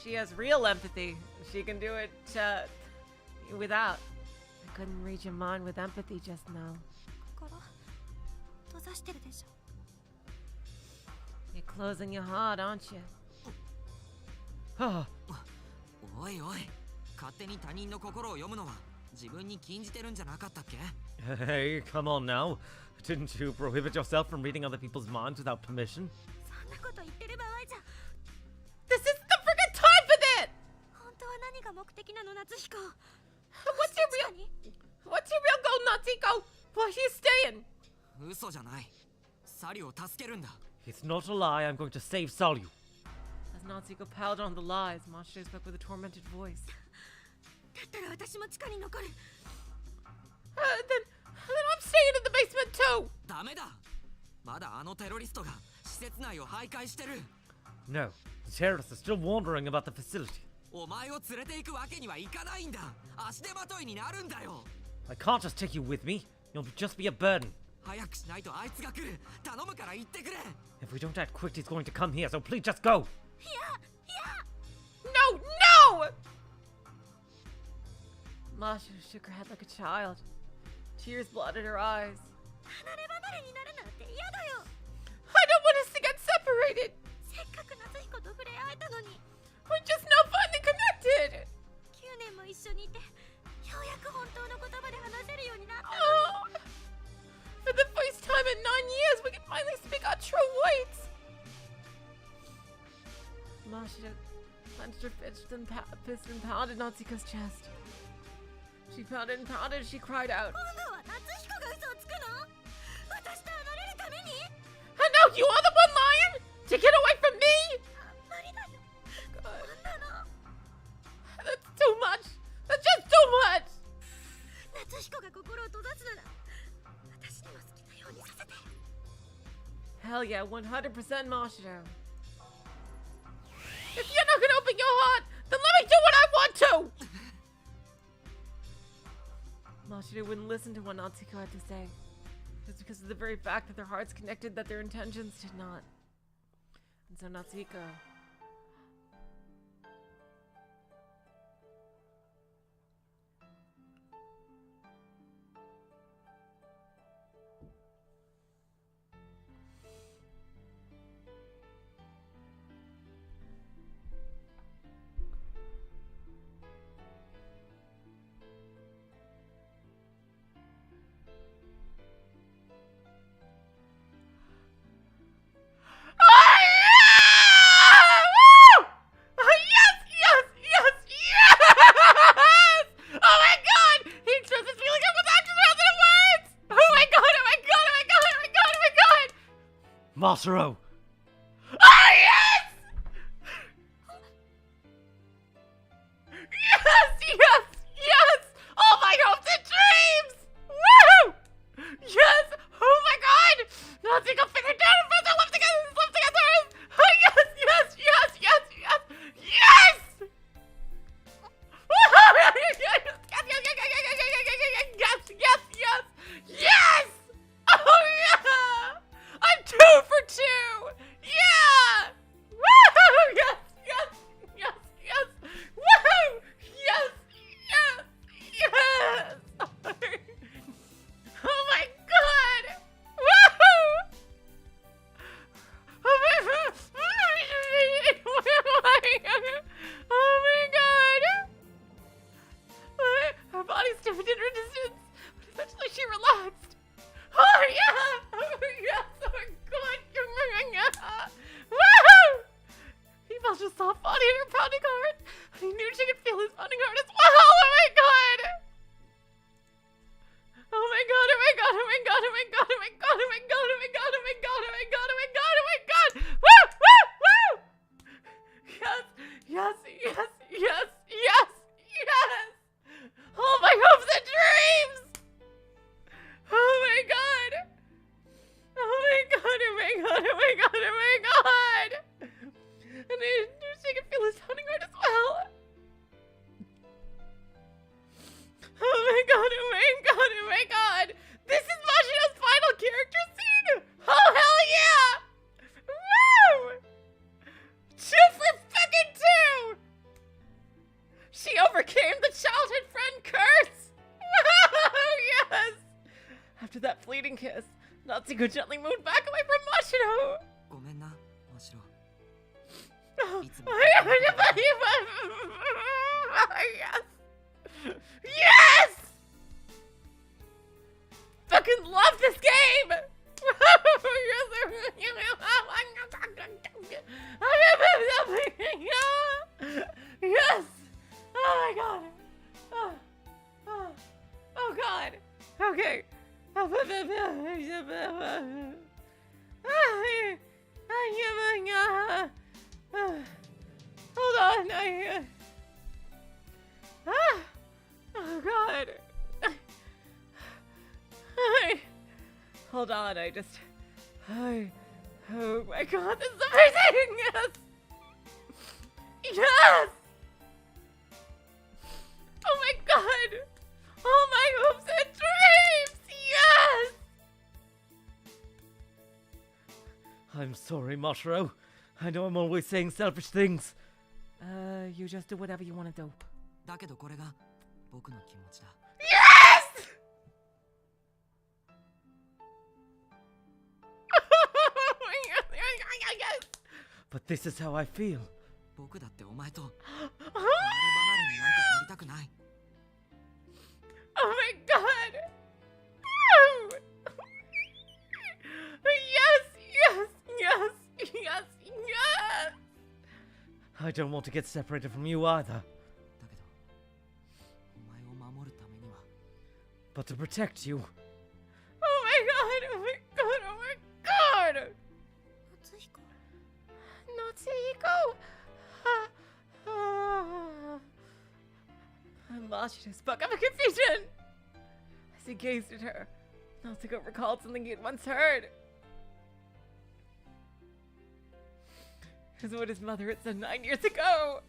S2: she has real empathy. She can do it without. I couldn't read your mind with empathy just now.
S3: 心閉ざしてるでしょ。
S2: You're closing your heart, aren't you?
S5: Ah,
S4: おいおい、勝手に他人の心を読むのは自分に禁じてるんじゃなかったっけ？
S5: hey, come on now. Didn't you prohibit yourself from reading other people's minds without permission?
S3: そんなこと言ってる場合じゃ。
S1: This isn't the friggin' time for that!
S3: 本当は何が目的なの夏彦。
S1: What's your real goal, Natsuhiko? Why are you staying?
S4: 嘘じゃない。サリュを助けるんだ。
S5: It's not a lie. I'm going to save Salyu.
S2: As Natsuhiko piled on the lies, Mashiro spoke with a tormented voice.
S3: だったら私も地下に残る。
S1: Then I'm staying in the basement too!
S4: ダメだ。まだあのテロリストが施設内を徘徊してる。
S5: No, the terrorists are still wandering about the facility.
S4: お前を連れて行くわけにはいかないんだ。足手まといになるんだよ。
S5: I can't just take you with me. You'll just be a burden.
S4: 早くしないとあいつが来る。頼むから言ってくれ。
S5: If we don't act quick, he's going to come here, so please just go.
S1: No!
S2: Mashiro shook her head like a child. Tears blotted her eyes.
S3: 離れ離れになるなんて嫌だよ。
S1: I don't want us to get separated!
S3: せっかく夏彦と触れ合えたのに。
S1: We're just now finally connected!
S3: 9年も一緒にいて、ようやく本当の言葉で話せるようになったのに。
S1: Oh, for the first time in 9 years, we can finally speak our true words!
S2: Mashiro clenched her fist and pounded Natsuhiko's chest. She pounded and pounded. She cried out.
S3: 今度は夏彦が嘘をつくの？私と離れるために？
S1: And now you are the one lying to get away from me?
S3: 無理だよ。こんなの。
S1: That's too much. That's just too much.
S3: 夏彦が心を閉ざすなら、私にも好きなようにさせて。
S2: Hell yeah, 100% Mashiro.
S1: If you're not gonna open your heart, then let me do what I want to.
S2: Mashiro wouldn't listen to what Natsuhiko had to say. Just because of the very fact that their hearts connected that their intentions did not. And so Natsuhiko...
S5: Mashiro!
S1: Oh yes! Yes, yes, yes! All my hopes and dreams! Woo! Yes! Oh my god! Natsuhiko figured out and put their lips together! Oh yes, yes, yes, yes, yes! Yes! Yes, yes, yes, yes! Oh yeah! I'm 2 for 2! Yeah! Woo! Yes, yes, yes, yes! Woo! Yes, yes, yes! Oh my god! Woo! Oh my god! Her body stiffened in resistance, but eventually she relaxed. Oh yeah! Oh yes! Oh my god! Woohoo! He felt a soft body in her pounding heart, and he knew she could feel his pounding heart as well. Oh my god! Oh my god! Oh my god! Oh my god! Oh my god! Oh my god! Oh my god! Oh my god! Oh my god! Oh my god! Oh my god! Oh my god! Woo! Woo! Woo! Yes! Yes! Yes! Yes! Yes! Yes! All my hopes and dreams! Oh my god! Oh my god, oh my god, oh my god, oh my god! And I knew she could feel his pounding heart as well. Oh my god, oh my god, oh my god! This is Mashiro's final character scene! Oh hell yeah! Woo! 2 for fucking 2! She overcame the childhood friend curse! Woo! Yes! After that fleeting kiss, Natsuhiko gently moved back away from Mashiro.
S4: ごめんな、マシロ。
S1: Oh,
S4: いつも
S1: yes! Yes! Fucking love this game! Yes! Oh my god! Oh god! Okay. Hold on. Oh god. Hold on. Oh my god, this is amazing! Yes! Yes! Oh my god! All my hopes and dreams! Yes!
S5: I'm sorry, Mashiro. I know I'm always saying selfish things.
S2: You just do whatever you want to do.
S4: だけどこれが僕の気持ちだ。
S1: Yes!
S5: But this is how I feel.
S4: 僕だってお前と離れ離れになんかなりたくない。
S1: Oh my god! Oh! Yes, yes, yes, yes, yes!
S5: I don't want to get separated from you either.
S4: だけどお前を守るために
S5: but to protect you.
S1: Oh my god, oh my god, oh my god!
S3: Natsuhiko.
S1: Natsuhiko! Mashiro spoke up in confusion! As he gazed at her, Natsuhiko recalled something he had once heard. It was what his mother had said 9 years ago!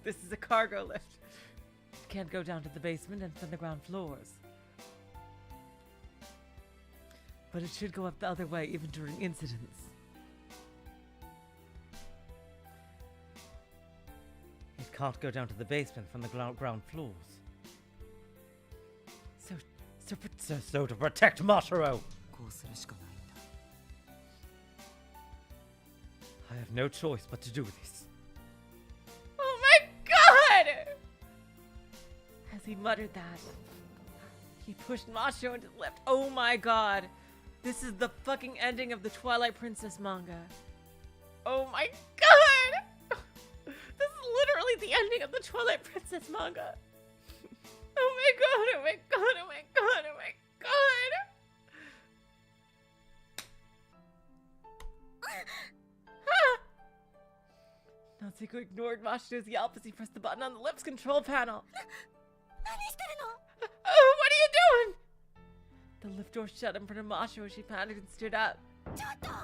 S1: This is a cargo lift.
S2: It can't go down to the basement and from the ground floors. But it should go up the other way even during incidents.
S5: It can't go down to the basement from the ground floors. So to protect Mashiro,
S4: こうするしかないんだ。
S5: I have no choice but to do this.
S1: Oh my god!
S2: As he muttered that, he pushed Mashiro into the lift. Oh my god! This is the fucking ending of the Twilight Princess manga.
S1: Oh my god! This is literally the ending of the Twilight Princess manga. Oh my god, oh my god, oh my god, oh my god!
S2: Natsuhiko ignored Mashiro's yelp as he pressed the button on the lift's control panel.
S3: 何してるの？
S1: Oh, what are you doing?
S2: The lift door shut in front of Mashiro as she panicked and stood up.
S3: ちょっと冗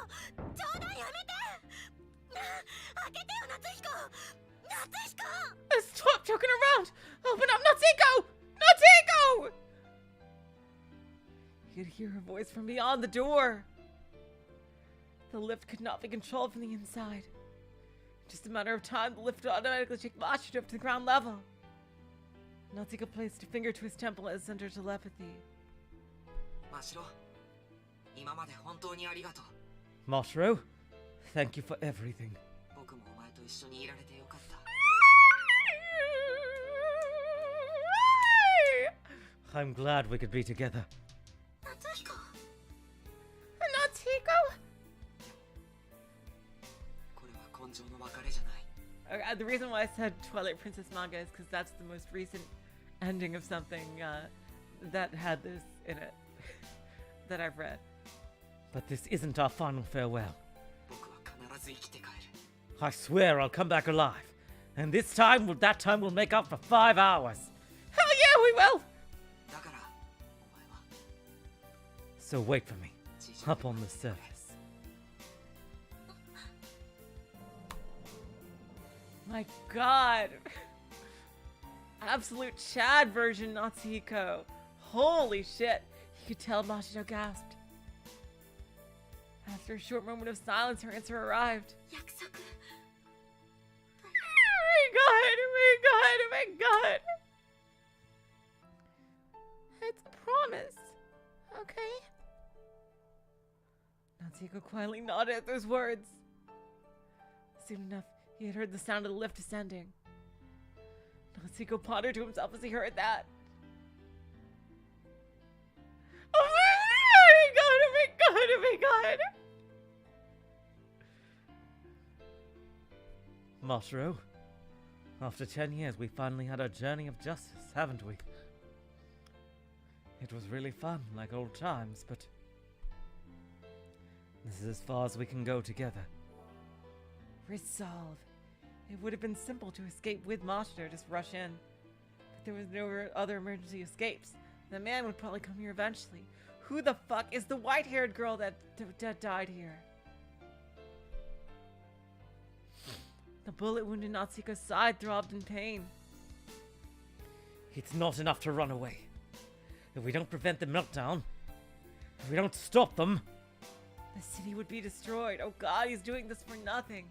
S3: 談やめて。開けてよ夏彦。夏彦。
S1: Stop joking around! Open up, Natsuhiko! Natsuhiko!
S2: He could hear her voice from beyond the door. The lift could not be controlled from the inside. Just a matter of time, the lift would automatically take Mashiro up to the ground level. Natsuhiko placed a finger to his temple as sent her telepathy.
S4: マシロ、今まで本当にありがとう。
S5: Mashiro, thank you for everything.
S4: 僕もお前と一緒にいられてよかった。
S5: I'm glad we could be together.
S3: 夏彦。
S1: Natsuhiko?
S4: これは根性の別れじゃない。
S2: The reason why I said Twilight Princess manga is because that's the most recent ending of something that had this in it that I've read.
S5: But this isn't our final farewell.
S4: 僕は必ず生きて帰る。
S5: I swear I'll come back alive. And that time will make up for 5 hours.
S1: Hell yeah, we will!
S4: だから、お前は
S5: So wait for me,
S4: 地上
S5: up on the surface.
S2: My god! Absolute Chad version Natsuhiko. Holy shit! You could tell Mashiro gasped. After a short moment of silence, her answer arrived.
S3: 約束。
S1: Oh my god, oh my god, oh my god! It's a promise, okay?
S2: Natsuhiko quietly nodded at those words. Soon enough, he had heard the sound of the lift descending. Natsuhiko pondered to himself as he heard that.
S1: Oh my god, oh my god, oh my god!
S5: Mashiro, after 10 years, we finally had our journey of justice, haven't we? It was really fun, like old times, but this is as far as we can go together.
S2: Resolve. It would have been simple to escape with Mashiro, just rush in. But there was no other emergency escapes. The man would probably come here eventually. Who the fuck is the white-haired girl that died here? The bullet wound in Natsuhiko's side throbbed in pain.
S5: It's not enough to run away. If we don't prevent the meltdown, if we don't stop them,
S2: The city would be destroyed. Oh god, he's doing this for nothing.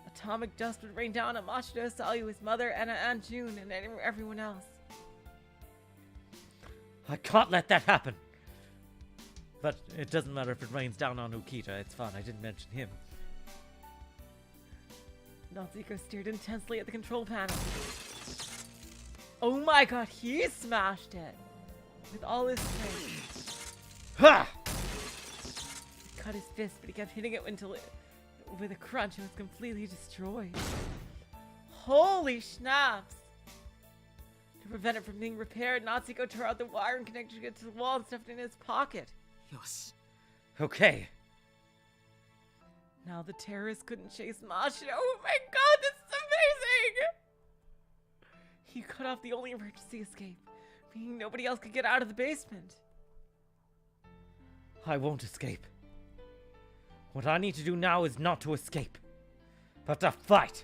S2: Atomic dust would rain down on Mashiro, Sayu, his mother, Anna, and June, and everyone else.
S5: I can't let that happen. But it doesn't matter if it rains down on Ukita, it's fine, I didn't mention him.
S2: Natsuhiko stared intensely at the control panel. Oh my god, he smashed it! With all his strength.
S5: Ha!
S2: He cut his fist, but he kept hitting it until it, with a crunch, it was completely destroyed. Holy schnapps! To prevent it from being repaired, Natsuhiko tore out the wire and connected it to the wall and stuffed it in his pocket.
S4: よし
S5: Okay.
S2: Now the terrorists couldn't chase Mashiro. Oh my god, this is amazing! He cut off the only emergency escape, meaning nobody else could get out of the basement.
S5: I won't escape. What I need to do now is not to escape, but to fight.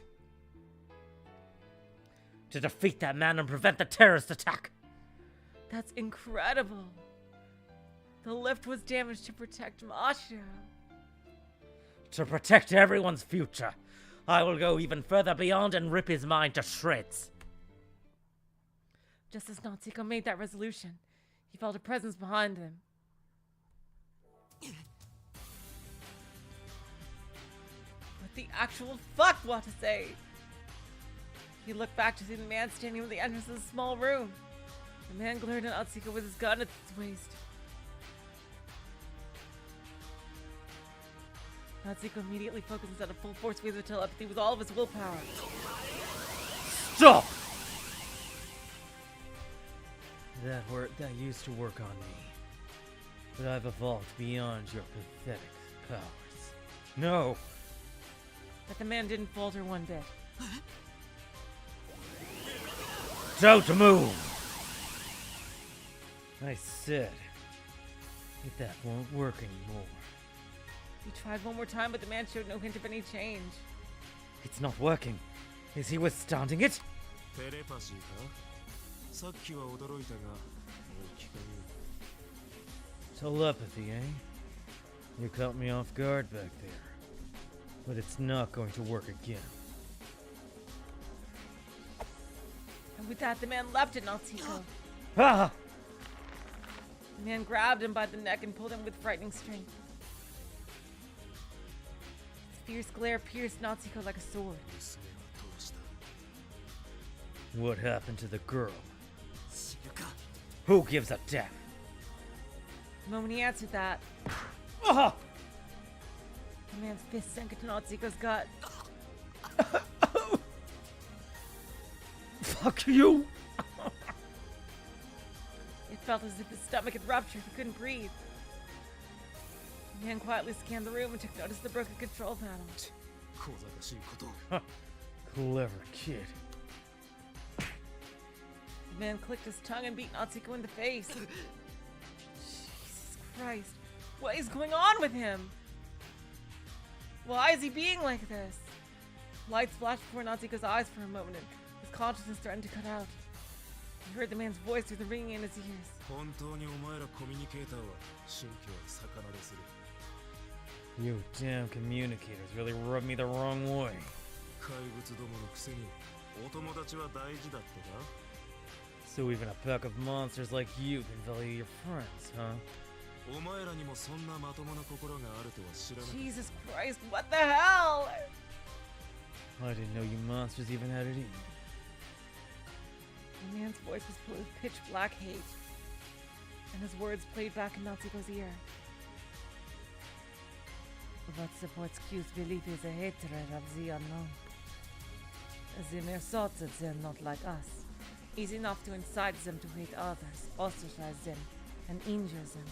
S5: To defeat that man and prevent the terrorist attack.
S2: That's incredible. The lift was damaged to protect Mashiro.
S5: To protect everyone's future, I will go even further beyond and rip his mind to shreds.
S2: Just as Natsuhiko made that resolution, he felt a presence behind him. What the actual fuck, what to say? He looked back to see the man standing at the entrance of the small room. The man glared at Natsuhiko with his gun at his waist. Natsuhiko immediately focused on a full force wave of telepathy with all of his willpower.
S5: Stop! That used to work on me. But I've evolved beyond your pathetic powers. No!
S2: But the man didn't falter one bit.
S5: Don't move! I said, that won't work anymore.
S2: He tried one more time, but the man showed no hint of any change.
S5: It's not working. Is he withstanding it?
S6: テレパシーかさっきは驚いたがもう聞かぬ
S5: Telepathy, eh? You caught me off guard back there. But it's not going to work again.
S2: And with that, the man leapt at Natsuhiko.
S5: Ah!
S2: The man grabbed him by the neck and pulled him with frightening strength. His fierce glare pierced Natsuhiko like a sword.
S6: 娘はどうした
S5: What happened to the girl?
S4: 知るか
S5: Who gives a damn?
S2: The moment he answered that,
S5: Ah!
S2: the man's fist sank into Natsuhiko's gut.
S5: Fuck you!
S2: It felt as if his stomach had ruptured. He couldn't breathe. The man quietly scanned the room and took notice of the broken control panel.
S6: 小賢しいことを
S5: Clever kid.
S2: The man clicked his tongue and beat Natsuhiko in the face. Jesus Christ. What is going on with him? Why is he being like this? Lights flashed before Natsuhiko's eyes for a moment and his consciousness threatened to cut out. He heard the man's voice through the ringing in his ears.
S6: 本当にお前らコミュニケーターは神経を逆なでする
S5: You damn communicators really rubbed me the wrong way.
S6: 怪物どものくせにお友達は大事だってか
S5: So even a pack of monsters like you can value your friends, huh?
S6: お前らにもそんなまともな心があるとは知らなかった
S2: Jesus Christ, what the hell?
S5: I didn't know you monsters even had it in you.
S2: The man's voice was filled with pitch black hate, and his words played back in Natsuhiko's ear. What supports Q's belief is a hatred of the unknown. The mere thought that they're not like us is enough to incite them to hate others, ostracize them, and injure them.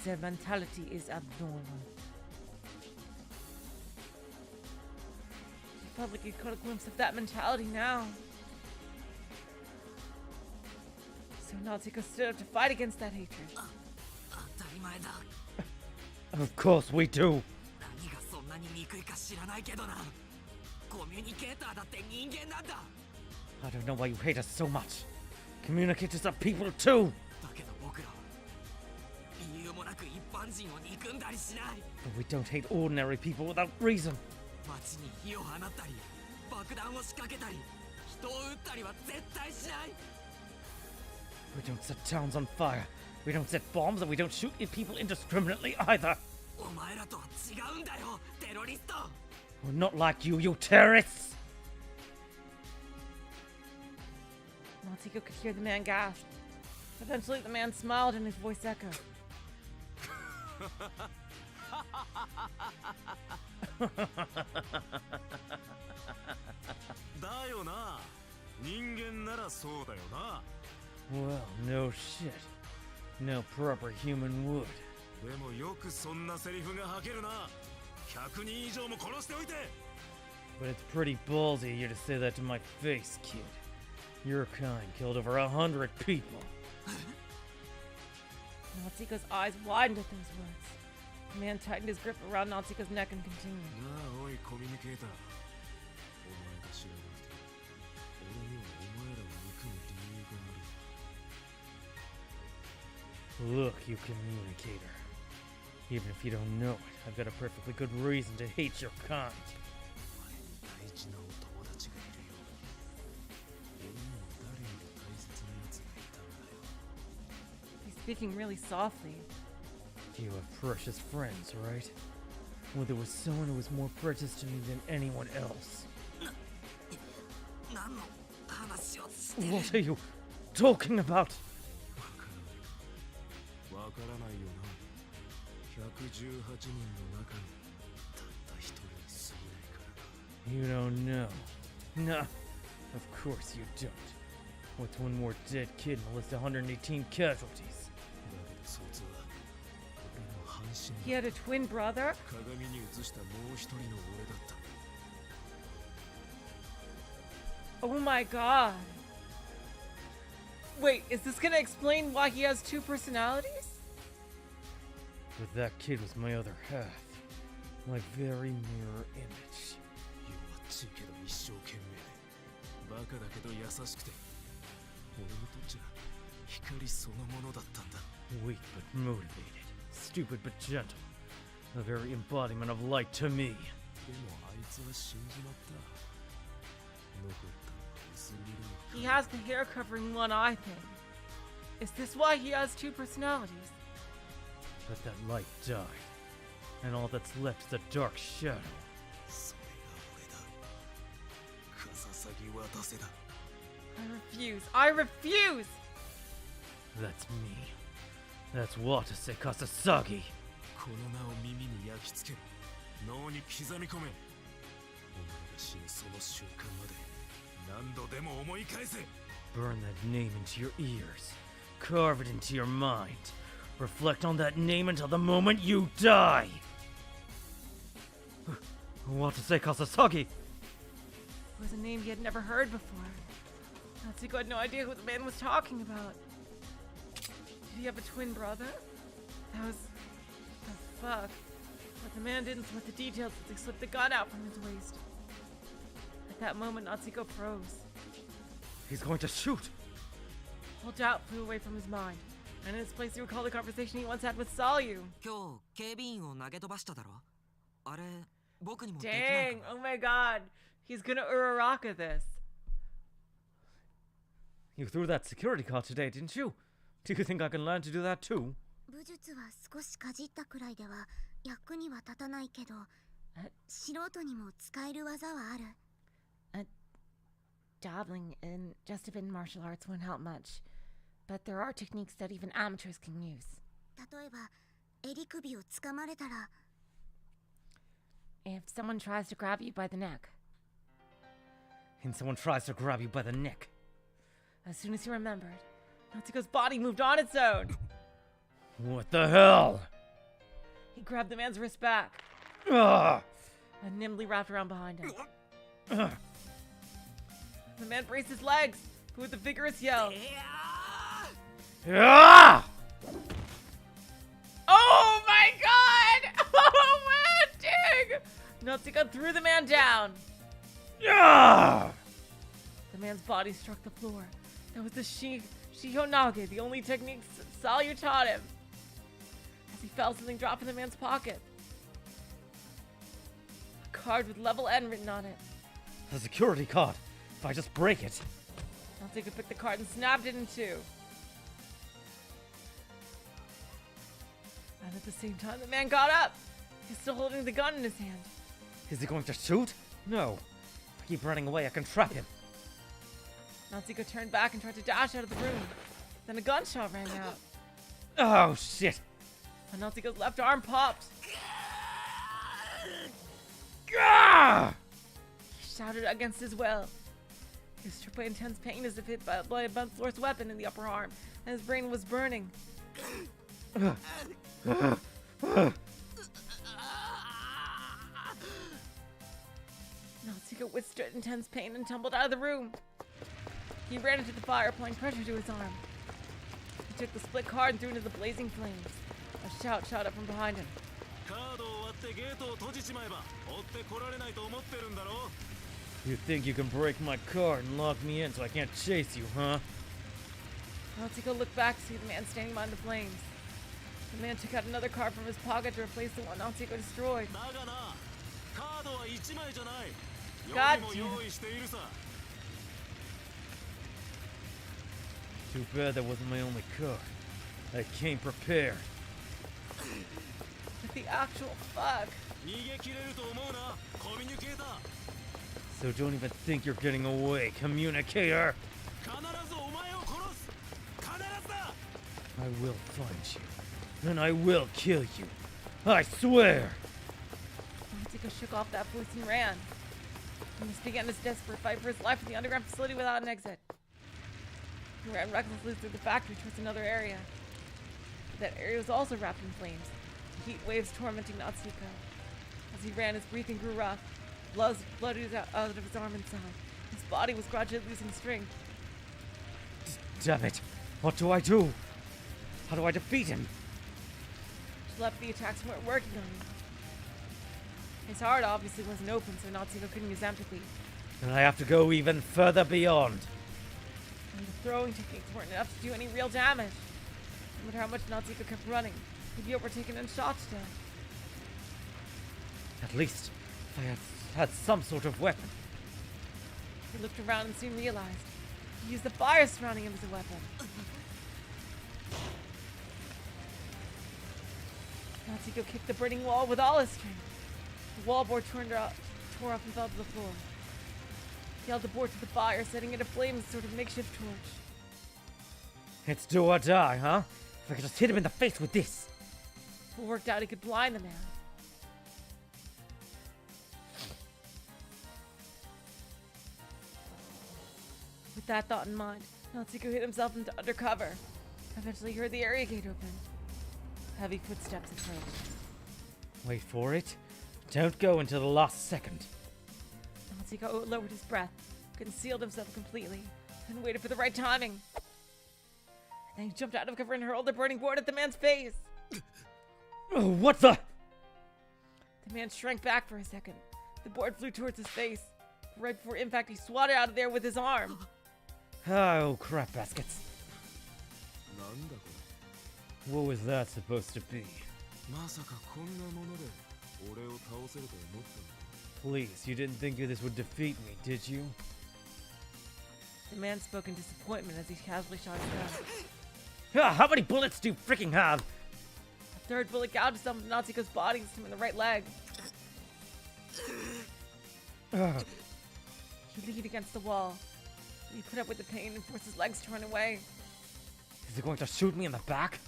S2: Their mentality is abnormal. He felt like he caught a glimpse of that mentality now. So Natsuhiko stood up to fight against that hatred.
S4: 当たり前だ
S5: Of course we do.
S4: 何がそんなに憎いか知らないけどなコミュニケーターだって人間なんだ
S5: I don't know why you hate us so much. Communicators are people too.
S4: だけど僕らは理由もなく一般人を憎んだりしない
S5: But we don't hate ordinary people without reason.
S4: 街に火を放ったり爆弾を仕掛けたり人を撃ったりは絶対しない
S5: We don't set towns on fire. We don't set bombs and we don't shoot at people indiscriminately either.
S4: お前らとは違うんだよテロリスト
S5: We're not like you, you terrorists.
S2: Natsuhiko could hear the man gasp. Eventually, the man smiled and his voice echoed.
S6: だよな人間ならそうだよな
S5: Well, no shit. No proper human would.
S6: でもよくそんなセリフが吐けるな。100人以上も殺しておいて。
S5: But it's pretty ballsy of you to say that to my face, kid. Your kind killed over 100 people.
S2: Natsuhiko's eyes widened at those words. The man tightened his grip around Natsuhiko's neck and continued.
S6: なあおいコミュニケーター。お前が知らなくて、俺にはお前らを憎む理由がある。
S5: Look, you communicator. Even if you don't know it, I've got a perfectly good reason to hate your kind.
S6: お前に大事なお友達がいるよ。俺にも誰より大切な奴がいたんだよ。
S2: He's speaking really softly.
S5: You have precious friends, right? Well, there was someone who was more precious to me than anyone else.
S4: 何の話をしてる
S5: What are you talking about?
S6: わからないよな。118人の中にたった一人に過ぎないからな。
S5: You don't know. No, of course you don't. What's one more dead kid in a list of 118 casualties?
S6: だけどそいつは俺の半身
S2: He had a twin brother?
S6: 鏡に映したもう一人の俺だった。
S2: Oh my god. Wait, is this gonna explain why he has two personalities?
S5: But that kid was my other half. My very mirror image.
S6: 弱っちいけど一生懸命で、バカだけど優しくて、俺にとっちゃ光そのものだったんだ。
S5: Weak but motivated. Stupid but gentle. The very embodiment of light to me.
S6: でもあいつは死んじまった。残ったのは薄暗い
S2: He has the hair covering one eye thing. Is this why he has two personalities?
S5: But that light died. And all that's left is a dark shadow.
S6: それが俺だ。カササギ渡せだ。
S2: I refuse. I refuse!
S5: That's me. That's Watase Kasasagi.
S6: この名を耳に焼き付ける。脳に刻み込め。お前が死ぬその瞬間まで何度でも思い返せ。
S5: Burn that name into your ears. Carve it into your mind. Reflect on that name until the moment you die. Watase Kasasagi.
S2: It was a name he had never heard before. Natsuhiko had no idea who the man was talking about. Did he have a twin brother? That was... the fuck. But the man didn't split the details as he slipped the gun out from his waist. At that moment, Natsuhiko froze.
S5: He's going to shoot.
S2: All doubt flew away from his mind, and in its place he recalled the conversation he once had with Salyu.
S4: 今日警備員を投げ飛ばしただろ。あれ僕にもできない
S2: Dang,
S4: かな
S2: oh my god. He's gonna Uraraka this.
S5: You threw that security card today, didn't you? Do you think I can learn to do that too?
S3: 武術は少しかじったくらいでは役には立たないけど、素人にも使える技はある。
S1: Dabbling in just a bit in martial arts won't help much, but there are techniques that even amateurs can use.
S3: 例えば、襟首を掴まれたら、
S1: If someone tries to grab you by the neck,
S5: And someone tries to grab you by the neck.
S2: As soon as he remembered, Natsuko's body moved on its own.
S5: What the hell?
S2: He grabbed the man's wrist back
S5: Ugh!
S2: and nimbly wrapped around behind him.
S5: Ugh!
S2: The man braced his legs, but with a vigorous yell.
S5: Ah!
S2: Oh my god! Oh man, dang! Natsuko threw the man down.
S5: Ah!
S2: The man's body struck the floor. That was the Shihonage, the only technique Salyu taught him. As he fell, something dropped in the man's pocket. A card with level N written on it.
S5: The security card. If I just break it.
S2: Natsuko picked the card and snapped it in two. And at the same time, the man got up. He's still holding the gun in his hand.
S5: Is he going to shoot? No. If I keep running away, I can trap him.
S2: Natsuko turned back and tried to dash out of the room. Then a gunshot rang out,
S5: Oh, shit.
S2: and Natsuko's left arm popped.
S5: Ah!
S2: He shouted against his will. He was struck by intense pain as if hit by a blunt force weapon in the upper arm, and his brain was burning. Natsuhiko withstood intense pain and tumbled out of the room. He ran into the fire, applying pressure to his arm. He took the split card and threw it into the blazing flames. A shout shot up from behind him.
S6: カードを割ってゲートを閉じちまえば追ってこられないと思ってるんだろ
S5: You think you can break my card and lock me in so I can't chase you, huh?
S2: Natsuhiko looked back to see the man standing behind the flames. The man took out another card from his pocket to replace the one Natsuhiko destroyed.
S6: だがなカードは1枚じゃない
S2: God
S6: 4も用意しているさ
S5: Too bad that wasn't my only card. I came prepared.
S2: What the actual fuck?
S6: 逃げ切れると思うなコミュニケーター
S5: So don't even think you're getting away, communicator!
S6: 必ずお前を殺す必ずだ
S5: I will find you, and I will kill you. I swear!
S2: Natsuhiko shook off that voice and ran. He must begin his desperate fight for his life in the underground facility without an exit. He ran recklessly through the factory towards another area. That area was also wrapped in flames, heat waves tormenting Natsuhiko. As he ran, his breathing grew rough. Blood oozed out of his arm and side. His body was gradually losing strength.
S5: Damn it! What do I do? How do I defeat him?
S2: She left the attacks weren't working on him. His heart obviously wasn't open, so Natsuhiko couldn't use empathy.
S5: And I have to go even further beyond.
S2: And the throwing techniques weren't enough to do any real damage. No matter how much Natsuhiko kept running, he'd be overtaken and shot to death.
S5: At least, if I had some sort of weapon.
S2: He looked around and soon realized he used the fire surrounding him as a weapon. Natsuhiko kicked the burning wall with all his strength. The wall board tore off and fell to the floor. He held the board to the fire, setting it aflame as a sort of makeshift torch.
S5: It's do or die, huh? If I could just hit him in the face with this.
S2: If it worked out, he could blind the man. With that thought in mind, Natsuhiko hid himself into undercover. Eventually he heard the area gate open. Heavy footsteps approached.
S5: Wait for it. Don't go until the last second.
S2: Natsuhiko lowered his breath, concealed himself completely, and waited for the right timing. And then he jumped out of cover and hurled the burning board at the man's face.
S5: Oh, what the?
S2: The man shrank back for a second. The board flew towards his face. Right before impact, he swatted out of there with his arm.
S5: Oh, crap baskets.
S6: なんだこ
S5: What was that supposed to be?
S6: れまさかこんなもので俺を倒せると思ったの
S5: Please, you didn't think this would defeat me, did you?
S2: The man spoke in disappointment as he casually shot his gun.
S5: How many bullets do you freaking have?
S2: A third bullet gouged some of Natsuhiko's body and hit him in the right leg. He leaned against the wall. He put up with the pain and forced his legs to run away.
S5: Is he going to shoot me in the back?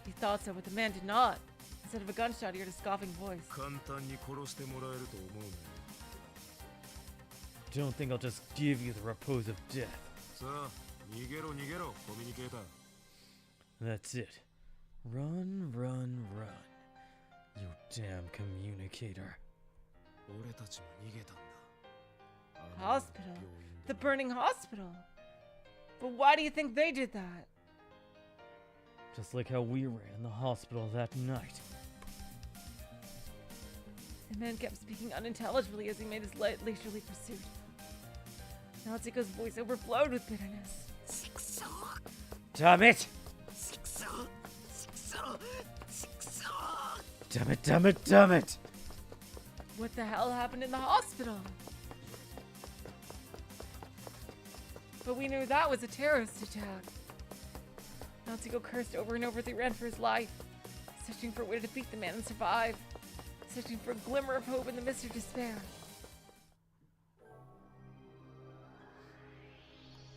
S2: He thought so, but the man did not. Instead of a gunshot, he heard a scoffing voice.
S6: 簡単に殺してもらえると思うね
S5: Don't think I'll just give you the repose of death.
S6: さあ逃げろ逃げろコミュニケーター
S5: That's it. Run, run, run. You damn communicator.
S6: 俺たちも逃げたんだ
S2: Hospital? The burning hospital? But why do you think they did that?
S5: Just like how we ran in the hospital that night.
S2: The man kept speaking unintelligibly as he made his leisurely pursuit. Natsuhiko's voice overflowed with bitterness.
S5: Damn it! Damn it, damn it, damn it!
S2: What the hell happened in the hospital? But we knew that was a terrorist attack. Natsuhiko cursed over and over as he ran for his life, searching for a way to defeat the man and survive, searching for a glimmer of hope in the midst of despair.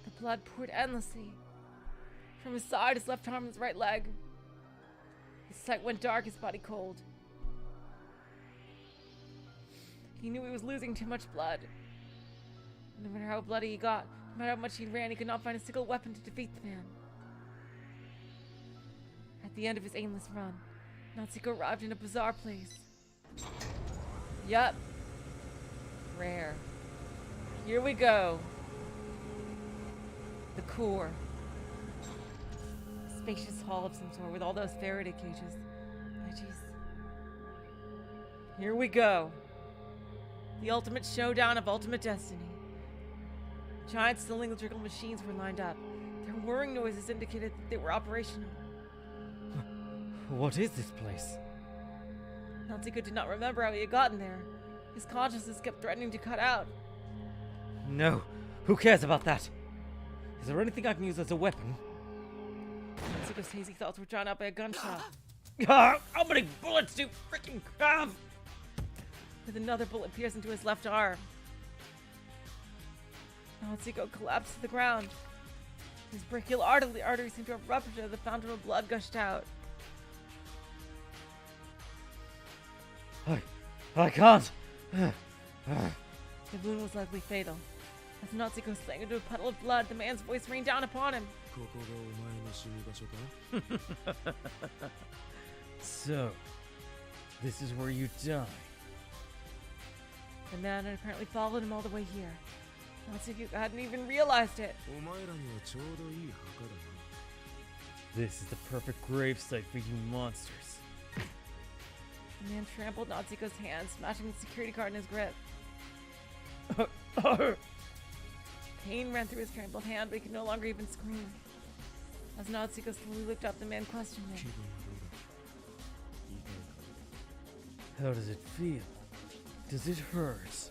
S2: The blood poured endlessly from his side, his left arm, and his right leg. His sight went dark, his body cold. He knew he was losing too much blood. No matter how bloody he got, No matter how much he ran, he could not find a single weapon to defeat the man. At the end of his aimless run, Natsuhiko arrived in a bizarre place. Yup. Rare. Here we go. The core. A spacious hall of some sort with all those Faraday cages. Oh, jeez. Here we go. The ultimate showdown of ultimate destiny. Giant cylindrical machines were lined up. Their whirring noises indicated that they were operational.
S5: What is this place?
S2: Natsuhiko did not remember how he had gotten there. His consciousness kept threatening to cut out.
S5: No. Who cares about that? Is there anything I can use as a weapon?
S2: Natsuhiko's hazy thoughts were drowned out by a gunshot.
S5: Ah, how many bullets do you freaking have?
S2: With another bullet pierced into his left arm. Natsuhiko collapsed to the ground. His brachial artery seemed to have ruptured as the fountain of blood gushed out.
S5: I can't.
S2: The wound was likely fatal. As Natsuhiko sank into a puddle of blood, the man's voice rained down upon him.
S5: So, this is where you die.
S2: The man had apparently followed him all the way here. Natsuhiko hadn't even realized it.
S5: This is the perfect gravesite for you monsters.
S2: The man trampled Natsuhiko's hand, smashing the security card in his grip. Pain ran through his trampled hand, but he could no longer even scream. As Natsuhiko slowly looked up, the man questioned him.
S5: How does it feel? Does it hurt?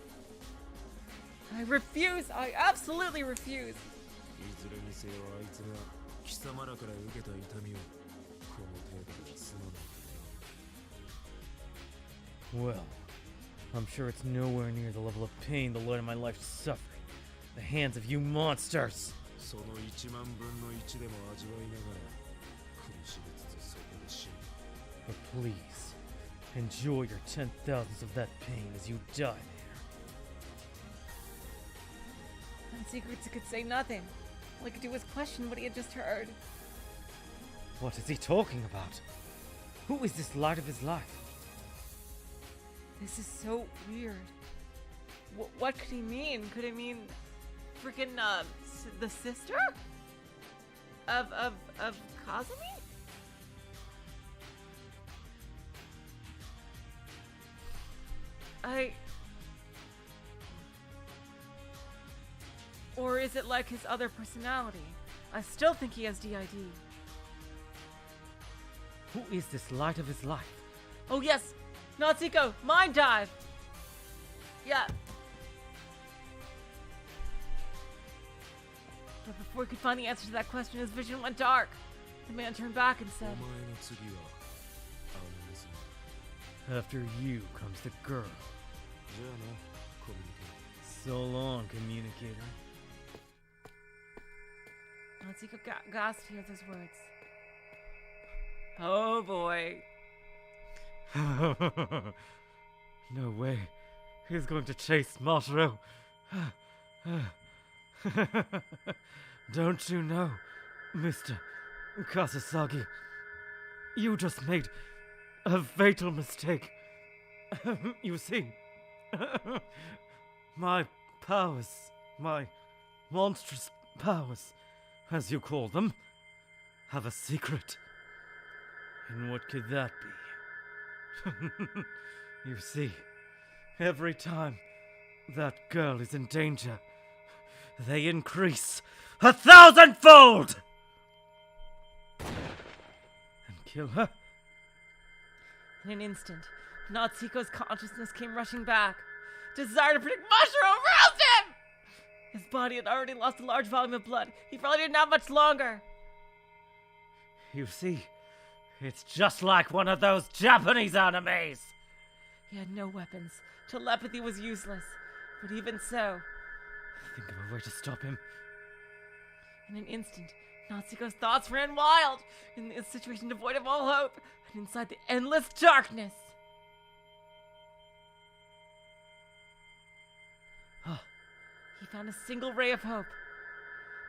S2: I refuse! I absolutely refuse!
S5: Well, I'm sure it's nowhere near the level of pain the Lord of my life suffered. The hands of you monsters! But please, enjoy your 10,000ths of that pain as you die there.
S2: Natsuhiko could say nothing. All he could do was question what he had just heard.
S5: What is he talking about? Who is this light of his life?
S2: This is so weird. What could he mean? Could it mean freaking the sister of Kazumi? Or is it like his other personality? I still think he has DID.
S5: Who is this light of his life?
S2: Oh yes! Natsuhiko! Mind dive! Yeah. But before he could find the answer to that question, his vision went dark. The man turned back and said,
S5: After you comes the girl. So long, communicator.
S2: Natsuhiko gasped to hear those words. Oh boy.
S5: No way. He's going to chase Mashiro. Don't you know, Mr. Kasasagi? You just made a fatal mistake. You see, my powers, my monstrous powers, as you call them, have a secret. And what could that be? You see, every time that girl is in danger, they increase 1,000-fold! And kill her?
S2: In an instant, Natsuhiko's consciousness came rushing back. Desire to protect Mashiro aroused him! His body had already lost a large volume of blood. He probably didn't have much longer.
S5: You see, it's just like one of those Japanese animes!
S2: He had no weapons. Telepathy was useless. But even so...
S5: Think of a way to stop him.
S2: In an instant, Natsuhiko's thoughts ran wild. In this situation devoid of all hope. And inside the endless darkness... He found a single ray of hope.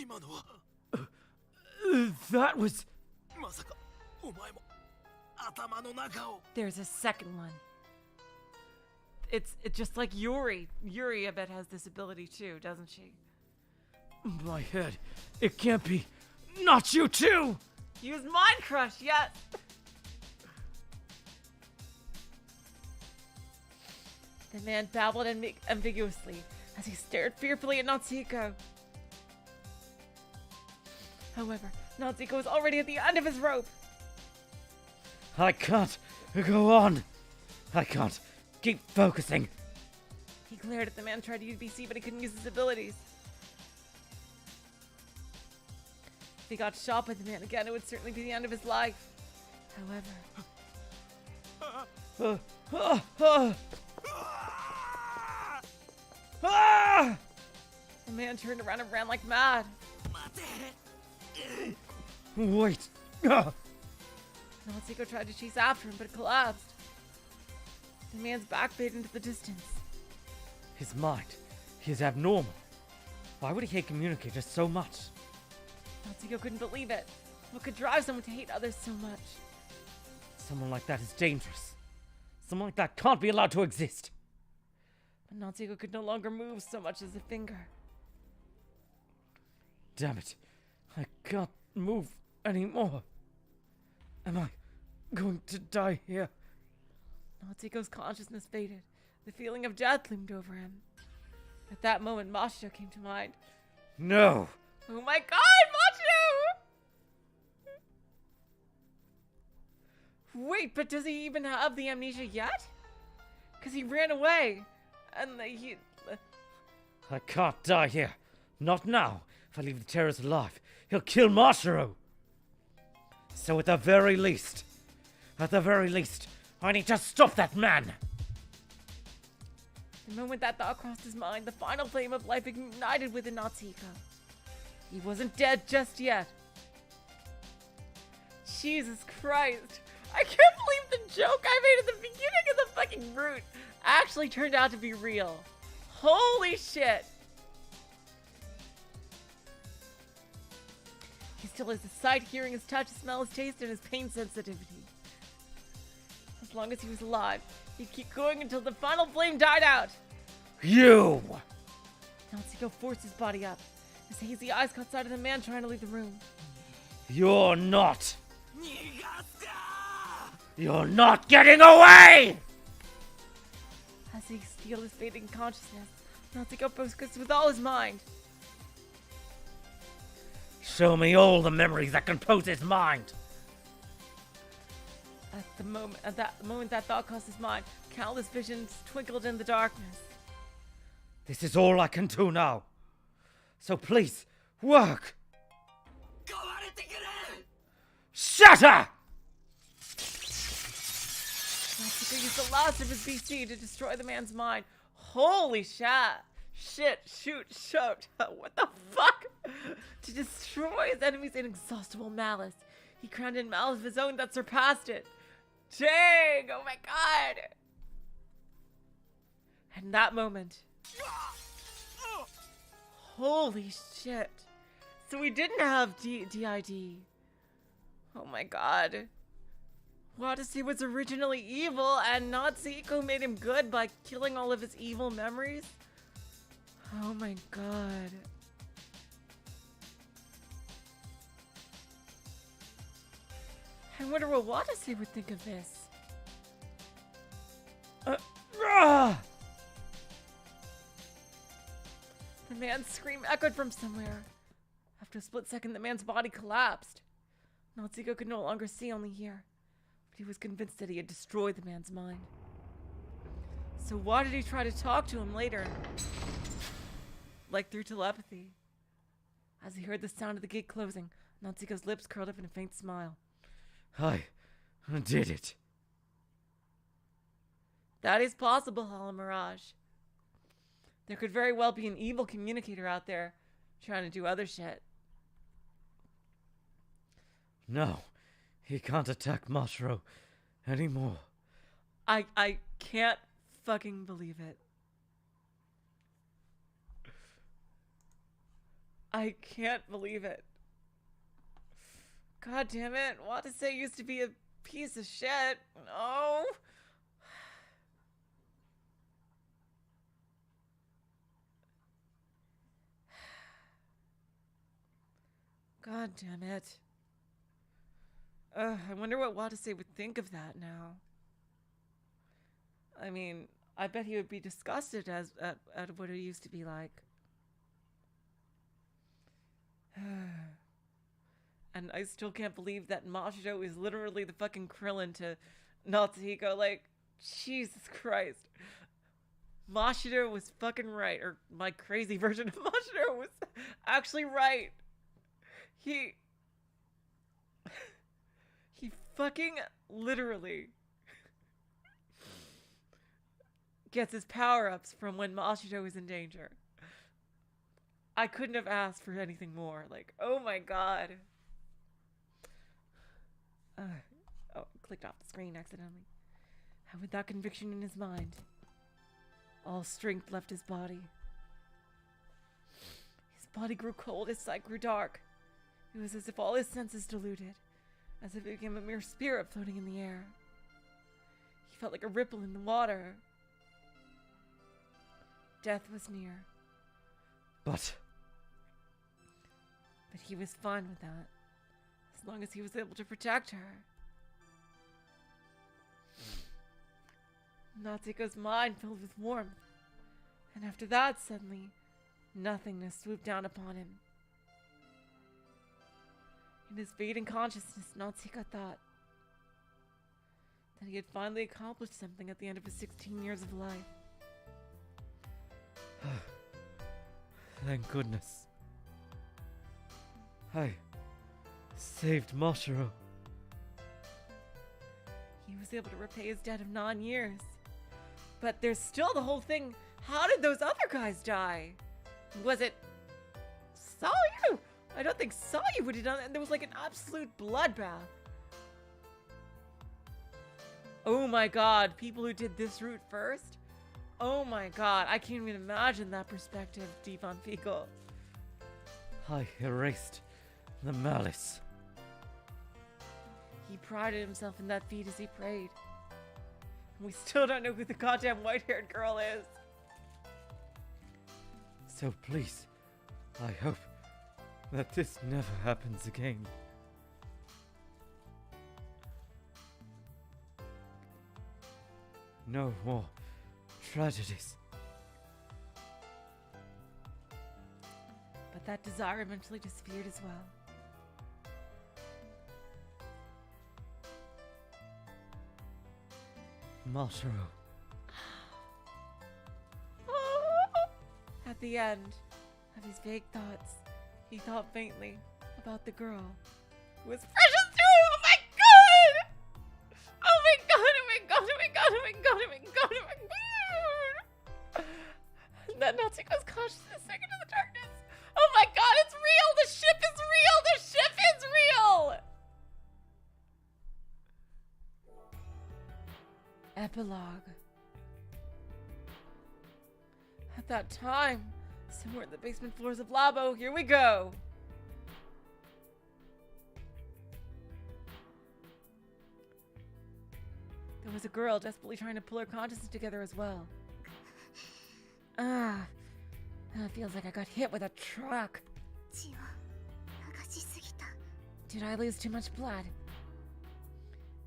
S6: 今のは
S5: That was...
S6: まさかお前も頭の中を
S2: There's a second one. It's just like Yuri. Yuri, I bet, has this ability too, doesn't she?
S5: My head. It can't be. Not you too!
S2: Use Mind Crush, yes! The man babbled ambiguously as he stared fearfully at Natsuhiko. However, Natsuhiko was already at the end of his rope.
S5: I can't go on. I can't keep focusing.
S2: He glared at the man, tried to use BC, but he couldn't use his abilities. If he got shot by the man again, it would certainly be the end of his life. However... The man turned around and ran like mad.
S5: Wait.
S2: Natsuhiko tried to chase after him, but collapsed. The man's back faded into the distance.
S5: His mind. He is abnormal. Why would he hate communicators so much?
S2: Natsuhiko couldn't believe it. What could drive someone to hate others so much?
S5: Someone like that is dangerous. Someone like that can't be allowed to exist.
S2: But Natsuhiko could no longer move so much as a finger.
S5: Damn it. I can't move anymore. Am I going to die here?
S2: Natsuhiko's consciousness faded. The feeling of death loomed over him. At that moment, Mashiro came to mind.
S5: No.
S2: Oh my god, Mashiro! Wait, but does he even have the amnesia yet? Because he ran away. And
S5: I can't die here. Not now. If I leave the terrorist alive, he'll kill Mashiro. So at the very least, I need to stop that man.
S2: The moment that thought crossed his mind, the final flame of life ignited within Natsuhiko. He wasn't dead just yet. Jesus Christ. I can't believe the joke I made at the beginning of the fucking route actually turned out to be real. Holy shit. He still has his sight, hearing, his touch, his smell, his taste, and his pain sensitivity. As long as he was alive, he'd keep going until the final flame died out.
S5: You!
S2: Natsuhiko forced his body up. His hazy eyes caught sight of the man trying to leave the room.
S5: You're not getting away!
S2: As he steeled his fading consciousness, Natsuhiko focused with all his mind.
S5: Show me all the memories that compose his mind.
S2: At that moment that thought crossed his mind, countless visions twinkled in the darkness.
S5: This is all I can do now. So please, work! Shatter!
S2: Natsuhiko used the last of his BC to destroy the man's mind. Holy shit! What the fuck? To destroy his enemy's inexhaustible malice. He crowned in malice of his own that surpassed it. Dang! Oh my god! And that moment. Holy shit. So he didn't have DID. Oh my god. Wadasi was originally evil, and Natsuhiko made him good by killing all of his evil memories? Oh my god. I wonder what Wadasi would think of this. The man's scream echoed from somewhere. After a split second, the man's body collapsed. Natsuhiko could no longer see, only hear. But he was convinced that he had destroyed the man's mind. So why did he try to talk to him later? Like through telepathy. As he heard the sound of the gate closing, Natsuhiko's lips curled up in a faint smile.
S5: I did it.
S2: That is possible, Hala Mirage. There could very well be an evil communicator out there trying to do other shit.
S5: No, he can't attack Mashiro anymore.
S2: I can't fucking believe it. I can't believe it. God damn it. Watase used to be a piece of shit. No. God damn it. I wonder what Watase would think of that now. I mean, I bet he would be disgusted at what it used to be like. And I still can't believe that Mashiro is literally the fucking Krillin to Natsuhiko. Like, Jesus Christ. Mashiro was fucking right. Or my crazy version of Mashiro was actually right. He fucking literally gets his power-ups from when Mashiro is in danger. I couldn't have asked for anything more. Like, oh my god. Oh, clicked off the screen accidentally. And with that conviction in his mind, all strength left his body. His body grew cold, his sight grew dark. It was as if all his senses diluted, as if it became a mere spirit floating in the air. He felt like a ripple in the water. Death was near.
S5: But
S2: he was fine with that, as long as he was able to protect her. Natsuhiko's mind filled with warmth, and after that, suddenly, nothingness swooped down upon him. In his fading consciousness, Natsuhiko thought that he had finally accomplished something at the end of his 16 years of life.
S5: thank goodness. I saved Mashiro.
S2: He was able to repay his debt of 9 years. But there's still the whole thing. How did those other guys die? Was it Sayu? I don't think Sayu would have done that. There was like an absolute bloodbath. Oh my god, people who did this route first? Oh my god, I can't even imagine that perspective deep on Pico.
S5: I erased the malice.
S2: He prided himself in that feat as he prayed. We still don't know who the goddamn white-haired girl is.
S5: So please, I hope that this never happens again. No more tragedies.
S2: But that desire eventually disappeared as well.
S5: Mashiro.
S2: At the end of his vague thoughts, he thought faintly about the girl who was precious to him. Oh my god! Oh my god, oh my god, oh my god, oh my god, oh my god, oh my god! And then Natsuhiko's consciousness sank into the darkness. Oh my god, it's real! The ship is real! The ship is real! Epilogue. At that time, somewhere in the basement floors of LABO, here we go! There was a girl desperately trying to pull her consciousness together as well. It feels like I got hit with a truck. Did I lose too much blood?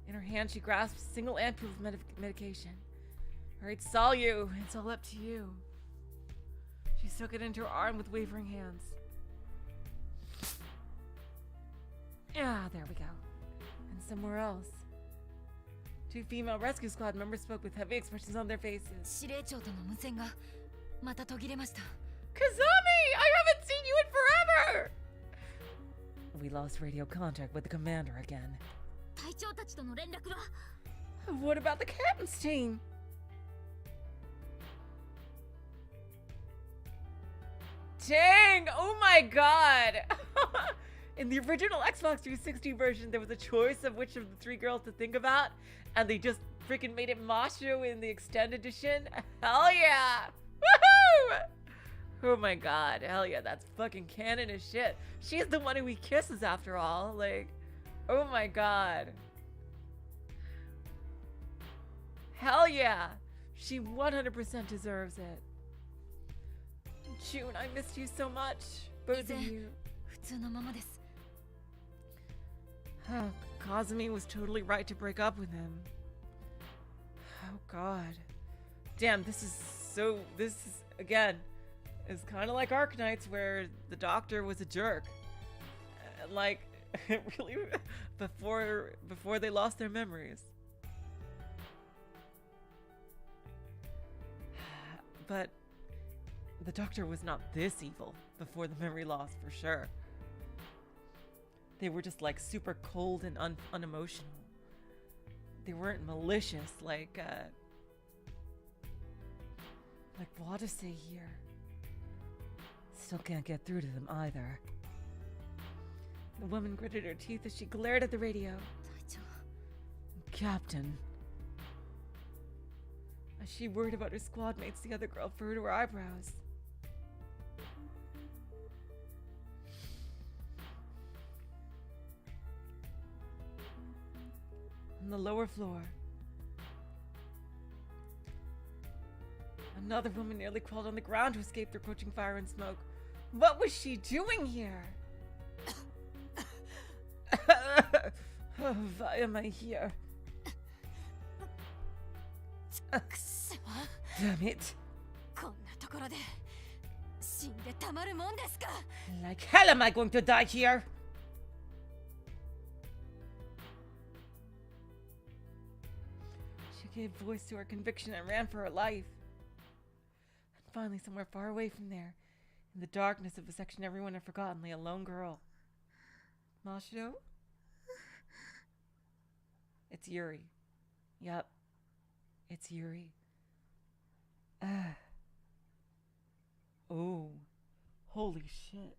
S2: In her hand, she grasped a single ampule of medication. Alright, Sayu, it's all up to you. She took it into her arm with wavering hands. Ah, there we go. And somewhere else. Two female rescue squad members spoke with heavy expressions on their faces.
S7: 司令長との無線がまた途切れました。
S2: Kazami! I haven't seen you in forever! We lost radio contact with the commander again.
S7: 隊長たちとの連絡は
S2: What about the captain's team? Dang! Oh my god! In the original Xbox 360 version, there was a choice of which of the three girls to think about, and they just freaking made it Mashiro in the extended edition. Hell yeah! Woohoo! Oh my god, hell yeah, that's fucking canon as shit. She's the one who he kisses after all. Like, oh my god. Hell yeah. She 100% deserves it. June, I missed you so much. Both of you.
S7: 普通のままです。
S2: Kazumi was totally right to break up with him. Oh god. Damn, this is, again, is kind of like Arknights where the doctor was a jerk. Like, really, before they lost their memories. But the doctor was not this evil before the memory loss, for sure. They were just like super cold and unemotional. They weren't malicious like Wadase here. Still can't get through to them either. The woman gritted her teeth as she glared at the radio.
S7: 隊長。
S2: Captain. As she worried about her squad mates, the other girl furrowed her eyebrows. On the lower floor, another woman nearly crawled on the ground to escape the approaching fire and smoke. What was she doing here? Why am I here? Damn it.
S7: こんなところで死んでたまるもんですか。
S2: Like hell am I going to die here? She gave voice to her conviction and ran for her life. And finally, somewhere far away from there, in the darkness of a section everyone had forgotten, lay a lone girl. Mashiro? It's Yuri. Yup. It's Yuri. Oh. Holy shit.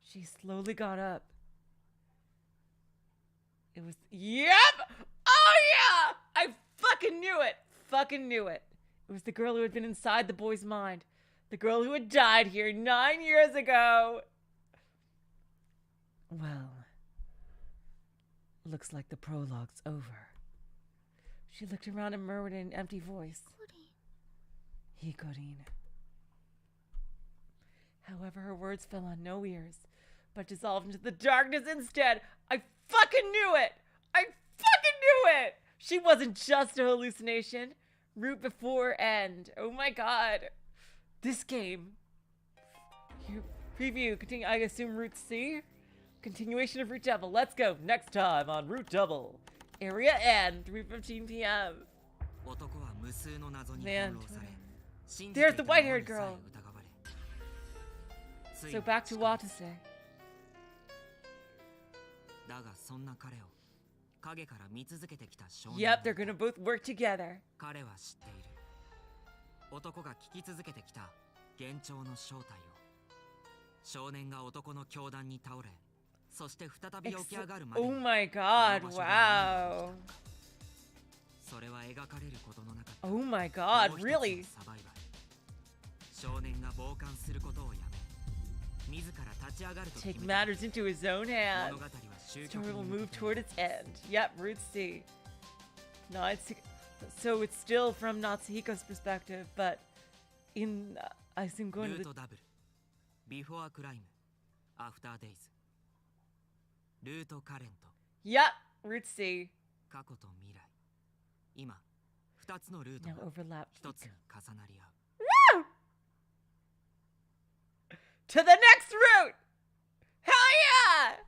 S2: She slowly got up. It was... Yep! Oh yeah! I fucking knew it! Fucking knew it. It was the girl who had been inside the boy's mind. The girl who had died here 9 years ago. Well... Looks like the prologue's over. She looked around and murmured in an empty voice. Hikorin. However, her words fell on no ears, but dissolved into the darkness instead. I fucking knew it! I fucking knew it! She wasn't just a hallucination. Root before end. Oh my god. This game. Here, preview. Continue. I assume Route C? Continuation of Route Double. Let's go. Next time on Route Double. Area N, 3:15 p.m. Man, there's the white-haired girl. So back to Watase. Yep, they're gonna both work together.
S4: 男が聞き続けてきた幻聴の正体を少年が男の教団に倒れそして再び起き上がるまで
S2: Oh my god, wow.
S4: それは描かれることのなかった
S2: Oh my god, really?
S4: 少年が傍観することをやめ自ら立ち上がると
S2: Take
S4: 決めた
S2: matters into his own hands.
S4: 物語は終局
S2: Story will
S4: に
S2: move
S4: 向けて
S2: toward its end. Yep, Route C. No, it's so it's still from Natsuhiko's perspective, but in I assume going
S4: ル
S2: to
S4: ー
S2: the
S4: トダブルビフォークライムアフターデイズルートカレント
S2: Yep, Route C.
S4: 過去と未来今2つのルート
S2: Now
S4: が
S2: overlap.
S4: 1つに重なり合う
S2: Woo! To the next route! Hell yeah!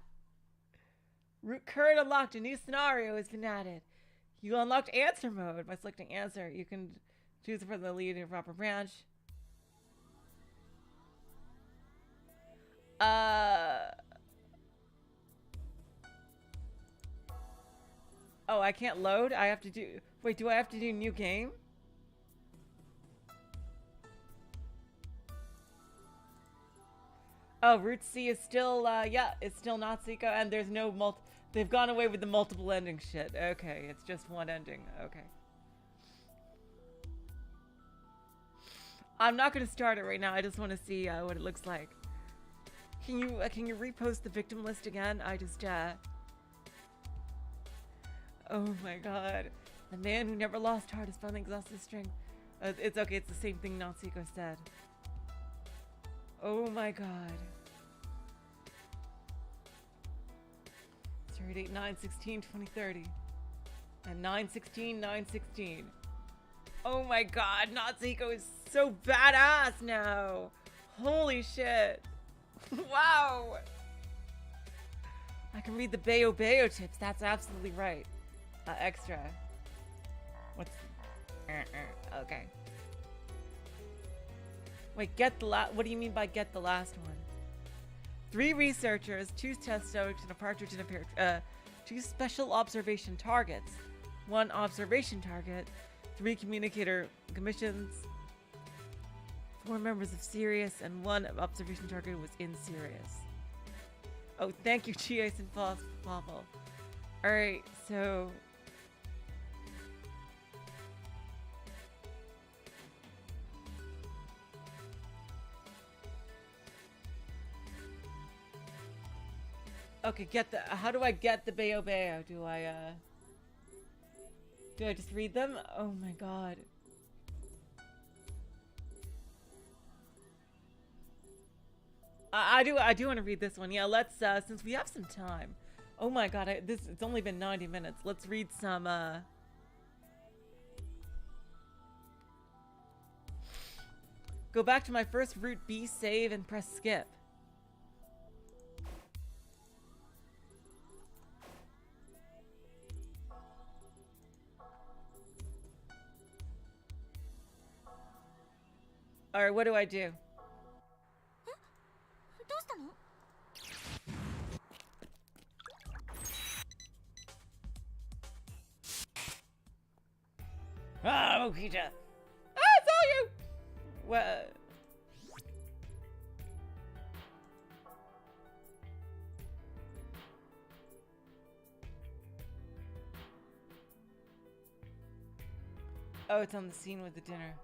S2: Route current unlocked. A new scenario has been added. You unlocked answer mode by selecting answer. You can choose for the lead in a proper branch. Oh, I can't load? I have to do... Wait, do I have to do new game? Oh, Route C is still, yeah, it's still Natsuhiko, and there's no they've gone away with the multiple ending shit. Okay, it's just one ending. Okay. I'm not gonna start it right now. I just want to see what it looks like. Can you repost the victim list again? I just Oh my god. The man who never lost heart has finally exhausted his strength. It's okay. It's the same thing Natsuhiko said. Oh my god. Sorry, date 9/16/2030. And 9/16/9/16. Oh my god, Natsuhiko is so badass now. Holy shit. Wow. I can read the Bayo Bayo tips. That's absolutely right. Extra. What's... okay. Wait, what do you mean by get the last one? 3 researchers, 2 test subjects, and a partridge in a pear. 2 special observation targets. 1 observation target. 3 communicator commissions. 4 members of Sirius, and 1 observation target was in Sirius. Oh, thank you, Chias and Fawful. Alright, so... okay, how do I get the Bayo Bayo? Do I just read them? Oh my god. I do want to read this one. Yeah, let's, since we have some time. Oh my god, it's only been 90 minutes. Let's read some, go back to my first route B, save, and press skip. Alright, what do I do?
S3: どうしたの?
S5: Ah, Okita!
S2: Ah, it's all you! What? Oh, it's on the scene with the dinner.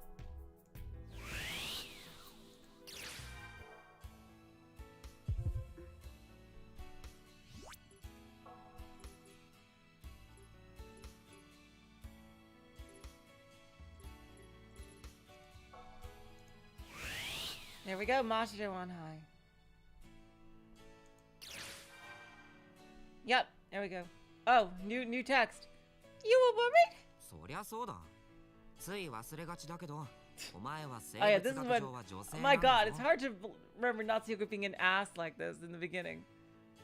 S2: There we go, Mashiro on high. Yep, there we go. Oh, new text. You were worried?
S4: そりゃそうだ。つい忘れがちだけど、お前は生
S2: Oh yeah,
S4: 物
S2: this is
S4: 学
S2: what.
S4: 上は女性
S2: Oh
S4: な
S2: my
S4: んだ
S2: god,
S4: ぞ
S2: it's hard to remember Natsuhiko being an ass like this in the beginning.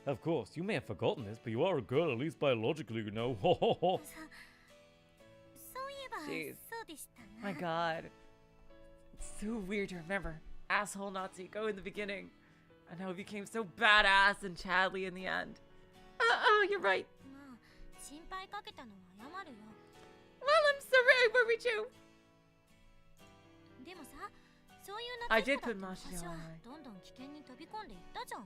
S5: Of course, you may have forgotten this, but you are a girl, at least biologically, you know. Ho ho ho.
S3: そういえば
S2: Jeez.
S3: そうでしたな。
S2: My god. It's so weird to remember asshole Natsuhiko in the beginning and how he became so badass and Chadley in the end. Oh, you're right.
S3: まあ心配かけたのは謝るよ。
S2: Well, I'm sorry I worried you.
S3: でもさ、そういう
S2: I
S3: 夏
S2: did
S3: だ
S2: put
S3: って
S2: Mashiro
S3: 私は
S2: on high.
S3: どんどん危険に飛び込んでいったじゃん。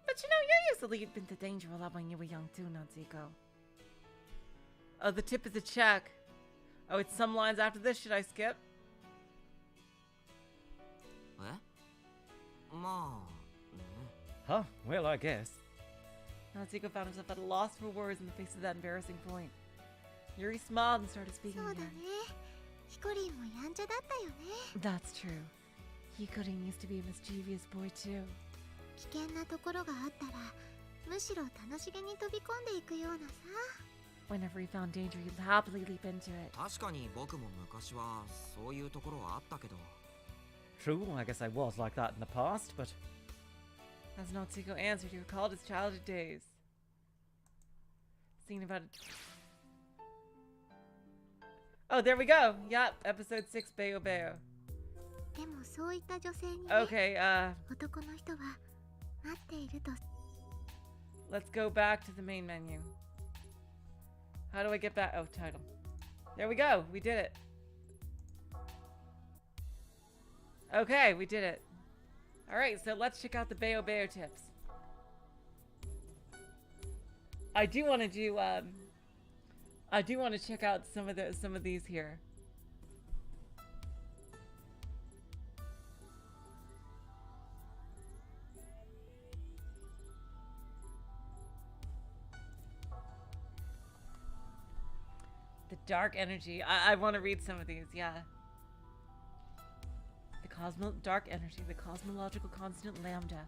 S2: But you know, you used to leap into danger a lot when you were young too, Natsuhiko. Oh, the tip is a check. Oh, it's some lines after this. Should I skip?
S4: えまあ、ね。
S5: Huh? Well, I guess.
S2: Natsuhiko found himself at a loss for words in the face of that embarrassing point. Yuri smiled and started speaking
S3: そうだね
S2: again.。
S3: ヒコリンもやんちゃだったよね。
S2: That's true. Hikorin used to be a mischievous boy too.
S3: 危険なところがあったら、むしろ楽しげに飛び込んでいくようなさ。
S2: Whenever he found danger, he'd happily leap into it.
S4: 確かに僕も昔はそういうところはあったけど。
S5: True, I guess I was like that in the past, but...
S2: As Natsuhiko answered, he recalled his childhood days. Thinking about it. Oh, there we go. Yep, episode 6, Bayo Bayo.
S3: でもそういった女性にね、
S2: Okay,
S3: 男の人は待っていると。
S2: let's go back to the main menu. How do I get back? Oh, title. There we go. We did it. Okay, we did it. All right, so let's check out the Bayo Bayo tips. I do want to do I do want to check out some of these here. dark energy. I want to read some of these, yeah. Dark energy, the cosmological constant lambda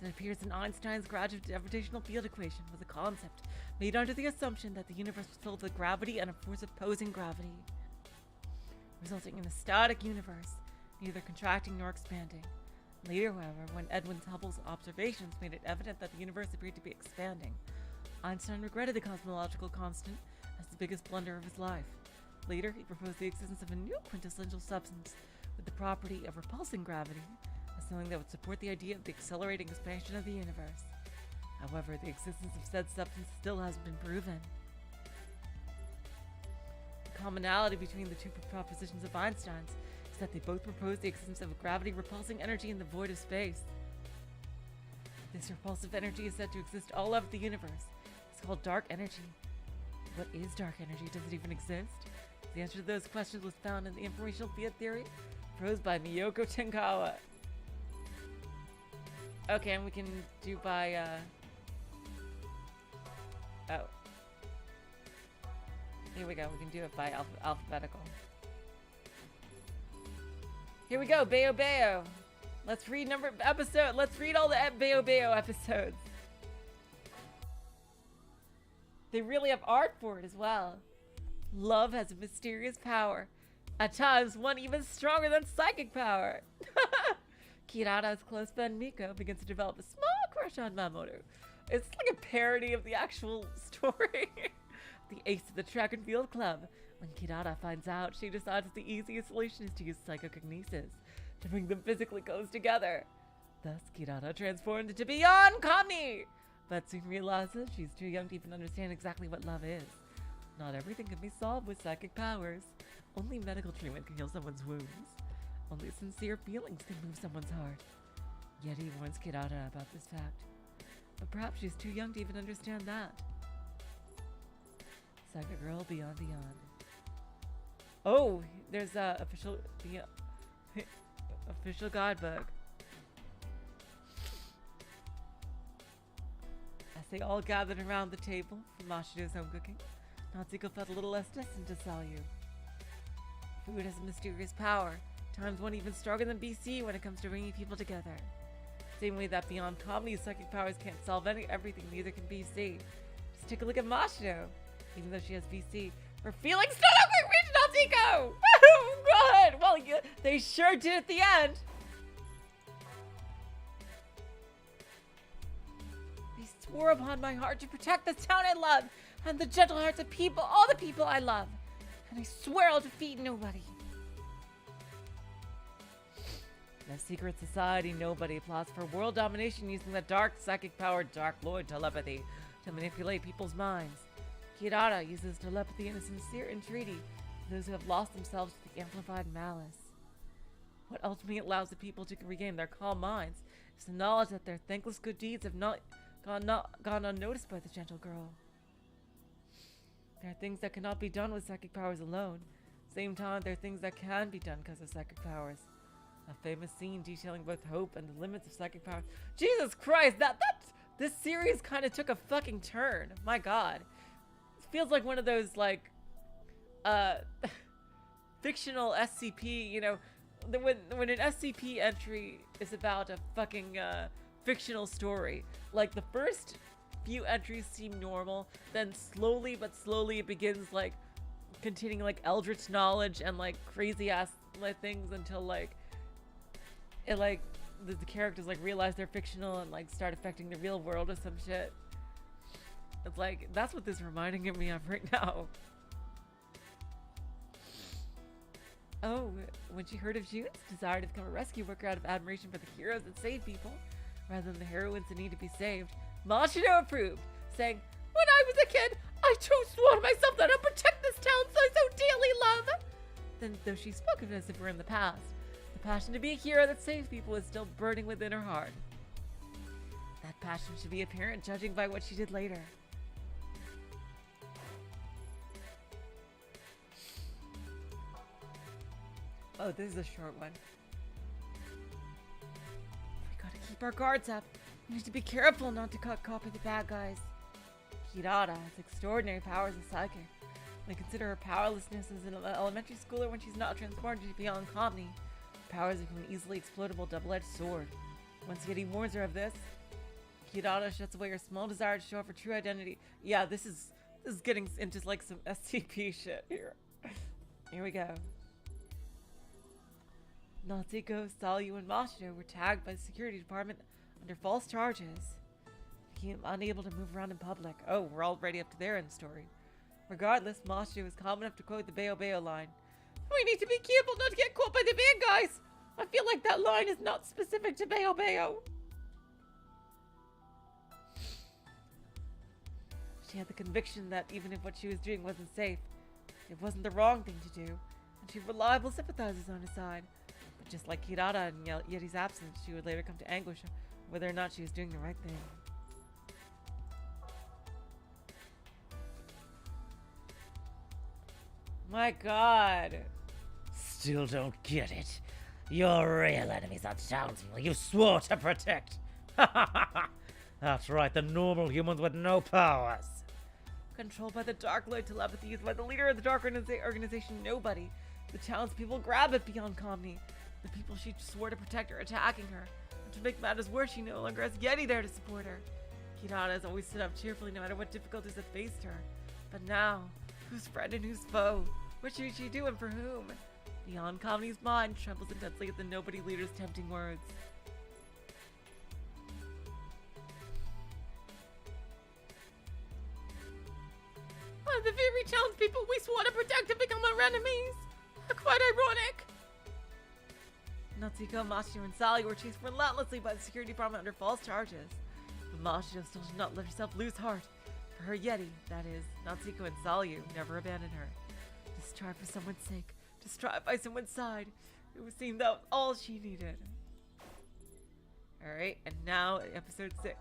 S2: that appears in Einstein's gravitational field equation, was a concept made under the assumption that the universe was filled with gravity and a force opposing gravity, resulting in a static universe, neither contracting nor expanding. Later, however, when Edwin Hubble's observations made it evident that the universe appeared to be expanding, Einstein regretted the cosmological constant as the biggest blunder of his life. Later, he proposed the existence of a new quintessential substance with the property of repulsing gravity as something that would support the idea of the accelerating expansion of the universe. However, the existence of said substance still hasn't been proven. The commonality between the two propositions of Einstein's is that they both propose the existence of a gravity-repulsing energy in the void of space. This repulsive energy is said to exist all over the universe. It's called dark energy. What is dark energy? Does it even exist? The answer to those questions was found in the informational field theory proposed by Miyoko Tenkawa. Okay, and we can do by, oh. Here we go, we can do it by alphabetical. Here we go, Bayo Bayo. Let's read let's read all the Bayo Bayo episodes. They really have art for it as well. Love has a mysterious power. At times, one even stronger than psychic power. Kirara's close friend Miko begins to develop a small crush on Mamoru. It's like a parody of the actual story. The ace of the track and field club. When Kirara finds out, she decides the easiest solution is to use psychokinesis to bring them physically close together. Thus, Kirara transformed into Beyond Kamni, but soon realizes she's too young to even understand exactly what love is. Not everything can be solved with psychic powers. Only medical treatment can heal someone's wounds. Only sincere feelings can move someone's heart. Yeti warns Kirara about this fact, but perhaps she's too young to even understand that. Psychic Girl Beyond Beyond. Oh, there's a official guidebook. As they all gathered around the table for Mashiro's home cooking, Natsuhiko felt a little less distant to Sayu. Food has a mysterious power, times one even stronger than BC when it comes to bringing people together. Same way that beyond comedy, psychic powers can't solve everything, neither can BC. Just take a look at Mashiro. Even though she has BC, her feelings still don't reach Natsuhiko! Good! Well, they sure did at the end! I swore upon my heart to protect this town I love, and the gentle hearts of people, all the people I love. And I swear I'll defeat nobody. In a secret society, nobody plots for world domination using the dark psychic power Dark Lord telepathy to manipulate people's minds. Kirara uses telepathy in a sincere entreaty to those who have lost themselves to the amplified malice. What ultimately allows the people to regain their calm minds is the knowledge that their thankless good deeds have not gone unnoticed by the gentle girl. There are things that cannot be done with psychic powers alone. At the same time, there are things that can be done because of psychic powers. A famous scene detailing both hope and the limits of psychic powers. Jesus Christ, this series kind of took a fucking turn. My God. It feels like one of those, like, fictional SCP, you know, when an SCP entry is about a fucking, fictional story. Like, the first few entries seem normal, then slowly but slowly it begins, like, containing, like, eldritch knowledge and, like, crazy-ass things until, like, it, like, the characters, like, realize they're fictional and, like, start affecting the real world or some shit. It's like, that's what this is reminding me of right now. Oh, when she heard of June's desire to become a rescue worker out of admiration for the heroes that save people, rather than the heroines that need to be saved, Mashiro approved, saying, "When I was a kid, I too swore to myself that I'll protect this town I so dearly love." Then, though she spoke of it as if it were in the past, the passion to be a hero that saves people is still burning within her heart. That passion should be apparent judging by what she did later. Oh, this is a short one. We gotta keep our guards up. We need to be careful not to cut caught by the bad guys. Kirara has extraordinary powers as psychic. They consider her powerlessness as an elementary schooler when she's not transformed into beyond Comedy. Her powers become an easily explodable double-edged sword. Once Yeti warns her of this, Kirata shuts away her small desire to show off her true identity. Yeah, this is getting into like some SCP shit here. Here we go. Natsuhiko, Sayu, and Mashiro were tagged by the security department under false charges. Became unable to move around in public. Oh, we're already up to their end story. Regardless, Mashiro was calm enough to quote the Bayo Bayo line. We need to be careful not to get caught by the bad guys. I feel like that line is not specific to Bayo Bayo. She had the conviction that even if what she was doing wasn't safe, it wasn't the wrong thing to do, and she had reliable sympathizers on her side. But just like Kirata in Yeti's absence, she would later come to anguish whether or not she was doing the right thing. My god.
S5: Still don't get it. Your real enemies are townspeople you swore to protect. That's right, the normal humans with no powers.
S2: Controlled by the Dark Lord telepathy used by the leader of the Dark Organization, Nobody. The townspeople grab it beyond Comedy. The people she swore to protect are attacking her. And to make matters worse, she no longer has Yeti there to support her. Kirata has always stood up cheerfully no matter what difficulties have faced her. But now, who's friend and who's foe? What should she do and for whom? Beyond Comedy's mind trembles intensely at the Nobody leader's tempting words.
S1: The very townspeople we swore to protect have become our enemies. Quite ironic.
S2: Natsuhiko, Mashiro, and Sally were chased relentlessly by the security department under false charges. But Mashiro still did not let herself lose heart. For her Yeti, that is, Natsuhiko and Sally, never abandoned her. To strive for someone's sake, to strive by someone's side, it would seem that was all she needed. Alright, and now episode 6.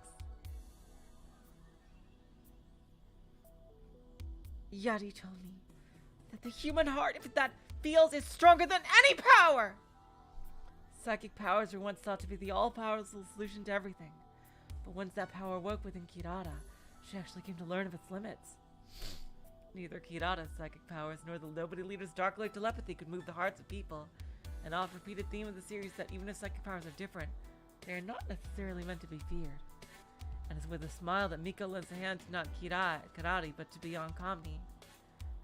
S2: Yeti told me that the human heart, if that feels, is stronger than any power! Psychic powers were once thought to be the all-powerful solution to everything. But once that power woke within Kirata, she actually came to learn of its limits. Neither Kirata's psychic powers nor the Nobody leader's Dark Lord telepathy could move the hearts of people. An oft-repeated theme of the series that even if psychic powers are different, they are not necessarily meant to be feared. And it's with a smile that Miko lends a hand to not Karate, but to Beyond Comedy.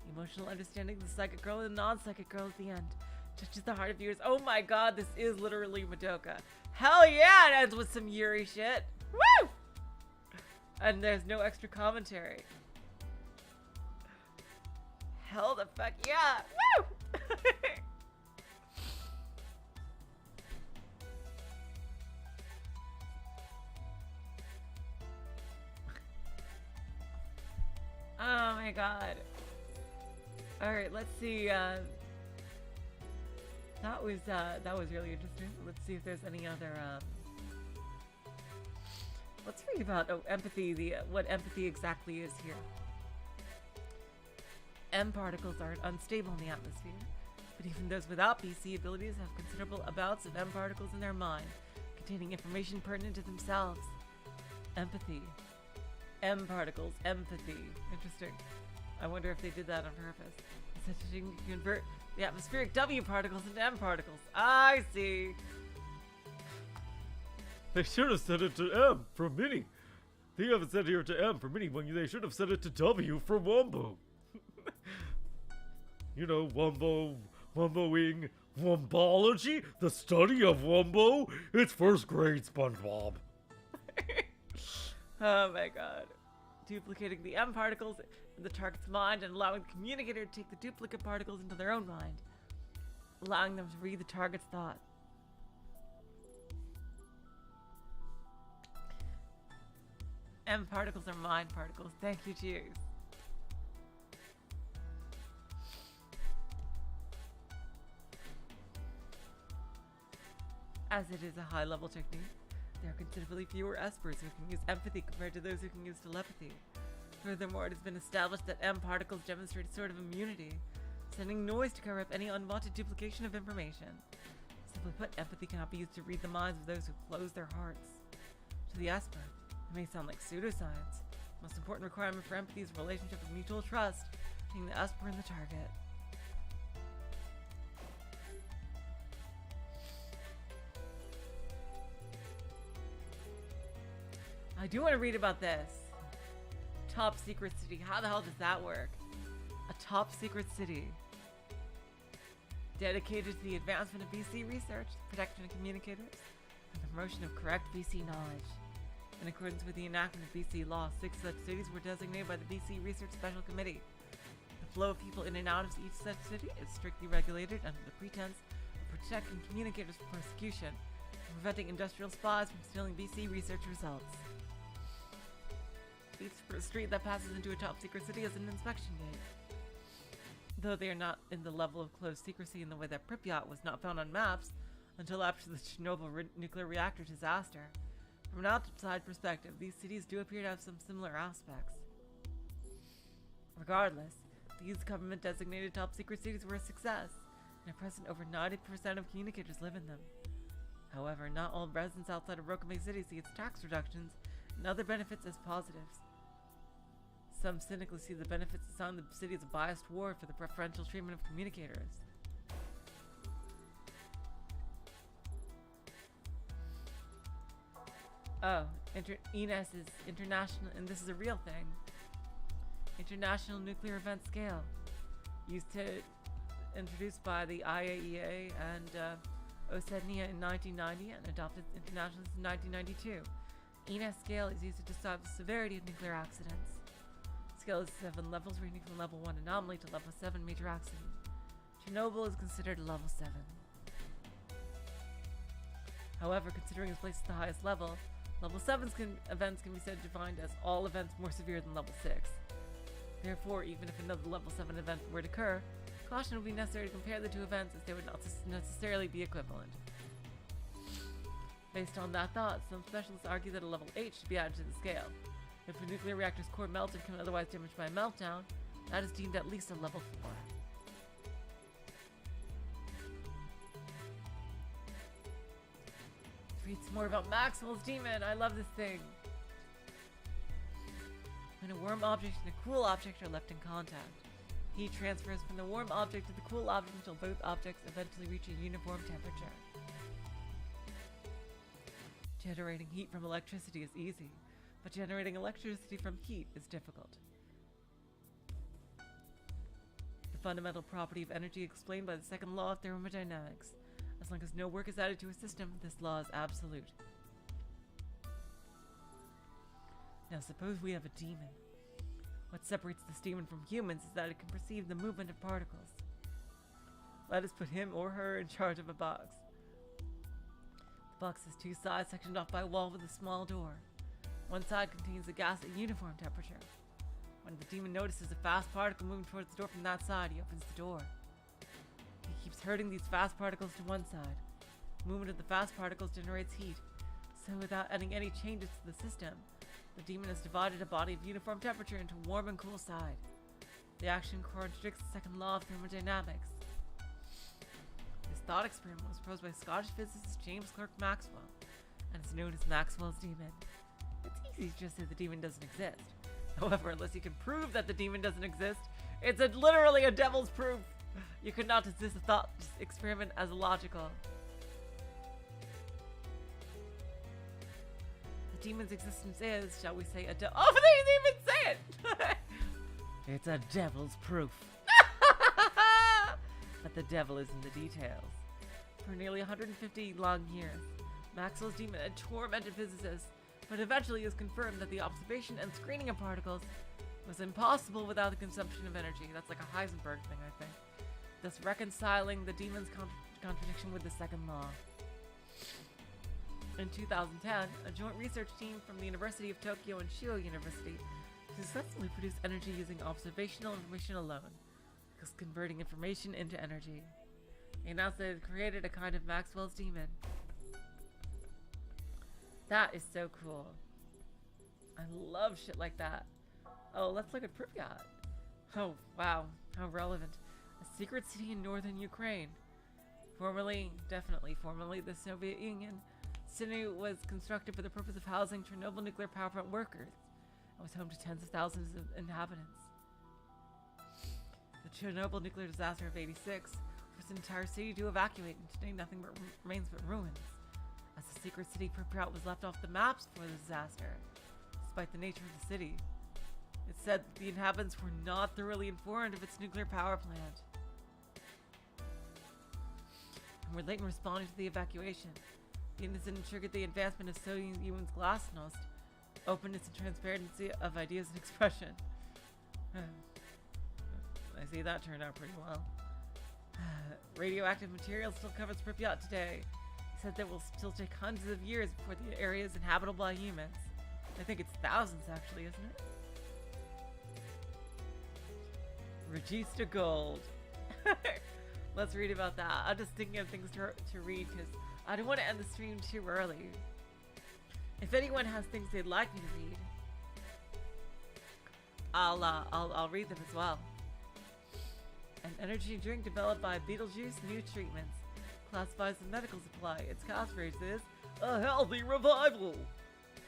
S2: The emotional understanding of the psychic girl and the non-psychic girl at the end touches the heart of viewers. Oh my god, this is literally Madoka. Hell yeah, it ends with some Yuri shit. Woo! And there's no extra commentary. Hell the fuck yeah! Woo! Oh my god. Alright, let's see, that was really interesting. Let's see if there's any other, let's read about, empathy, what empathy exactly is here. M particles are unstable in the atmosphere, but even those without BC abilities have considerable amounts of M particles in their mind, containing information pertinent to themselves. Empathy. M particles, empathy. Interesting. I wonder if they did that on purpose. Such a thing can convert the atmospheric W particles into M particles. I see.
S5: They should have set it to M for Mini. They haven't set here to M for Mini when they should have set it to W for Wombo. You know, Womboing, Wombology, the study of Wombo. It's first grade, SpongeBob.
S2: Oh my god. Duplicating the M particles in the target's mind and allowing the communicator to take the duplicate particles into their own mind, allowing them to read the target's thought. M particles are mind particles. Thank you, cheers. As it is a high-level technique, there are considerably fewer espers who can use empathy compared to those who can use telepathy. Furthermore, it has been established that M particles demonstrate a sort of immunity, sending noise to cover up any unwanted duplication of information. Simply put, empathy cannot be used to read the minds of those who close their hearts. To the esper, it may sound like pseudoscience. The most important requirement for empathy is a relationship of mutual trust, Ping the Esper and the target. I do want to read about this. Top secret city. How the hell does that work? A top secret city. Dedicated to the advancement of VC research, protection of communicators, and the promotion of correct VC knowledge. In accordance with the enactment of VC law, 6 such cities were designated by the VC Research Special Committee. The flow of people in and out of each such city is strictly regulated under the pretense of protecting communicators from persecution and preventing industrial spies from stealing VC research results. Each street that passes into a top secret city has an inspection gate. Though they are not in the level of close secrecy in the way that Pripyat was not found on maps until after the Chernobyl nuclear reactor disaster. From an outside perspective, these cities do appear to have some similar aspects. Regardless, these government-designated top secret cities were a success, and at present over 90% of communicators live in them. However, not all residents outside of Rokame City see its tax reductions and other benefits as positives. Some cynically see the benefits assigned the city as a biased ward for the preferential treatment of communicators. Oh, ENES is international, and this is a real thing. International Nuclear Event Scale, introduced by the IAEA and OSEDNIA in 1990 and adopted internationally in 1992. ENES scale is used to describe the severity of nuclear accidents. Scale is 7 levels, ranging from level 1 anomaly to level 7 major accident. Chernobyl is considered level 7. However, considering its place at the highest level, level 7 events can be said defined as all events more severe than level 6. Therefore, even if another level 7 event were to occur, caution would be necessary to compare the two events as they would not necessarily be equivalent. Based on that thought, some specialists argue that a level 8 should be added to the scale. If a nuclear reactor's core melts and can otherwise damaged by a meltdown, that is deemed at least a level 4. Let's read some more about Maxwell's demon. I love this thing. When a warm object and a cool object are left in contact, heat transfers from the warm object to the cool object until both objects eventually reach a uniform temperature. Generating heat from electricity is easy, but generating electricity from heat is difficult. The fundamental property of energy explained by the second law of thermodynamics. As long as no work is added to a system, this law is absolute. Now suppose we have a demon. What separates this demon from humans is that it can perceive the movement of particles. Let us put him or her in charge of a box. The box has 2 sides sectioned off by a wall with a small door. One side contains a gas at uniform temperature. When the demon notices a fast particle moving towards the door from that side, he opens the door. He keeps herding these fast particles to one side. Movement of the fast particles generates heat, so without adding any changes to the system, the demon has divided a body of uniform temperature into warm and cool side. The action contradicts the second law of thermodynamics. This thought experiment was proposed by Scottish physicist James Clerk Maxwell, and is known as Maxwell's demon. It's easy to just say the demon doesn't exist. However, unless you can prove that the demon doesn't exist, it's literally a devil's proof. You could not dismiss the thought experiment as illogical. The demon's existence is, shall we say, oh, they didn't even say it! It's a devil's proof. But the devil is in the details. For nearly 150 long years, Maxwell's demon had tormented physicists, but eventually it was confirmed that the observation and screening of particles was impossible without the consumption of energy. That's like a Heisenberg thing, I think. Thus reconciling the demon's contradiction with the second law. In 2010, a joint research team from the University of Tokyo and Shio University successfully produced energy using observational information alone, thus converting information into energy. They announced that they had created a kind of Maxwell's demon. That is so cool. I love shit like that. Oh, let's look at Pripyat. Oh, wow. How relevant. A secret city in northern Ukraine. Formerly the Soviet Union, Sinu was constructed for the purpose of housing Chernobyl nuclear power plant workers and was home to tens of thousands of inhabitants. Chernobyl nuclear disaster of '86 forced an entire city to evacuate, and today nothing but remains but ruins. As the secret city Pripyat was left off the maps before the disaster, despite the nature of the city. It said that the inhabitants were not thoroughly informed of its nuclear power plant, and were late in responding to the evacuation. The incident triggered the advancement of Soviet Union's glasnost, openness and transparency of ideas and expression. I see that turned out pretty well. Radioactive material still covers Pripyat today. It said that will still take hundreds of years before the area is inhabitable by humans. I think it's thousands, actually, isn't it? Regista Gold. Let's read about that. I'm just thinking of things to read because I don't want to end the stream too early. If anyone has things they'd like me to read, I'll read them as well. An energy drink developed by Beetlejuice New Treatments. Classifies as a medical supply. Its catchphrase is a healthy revival.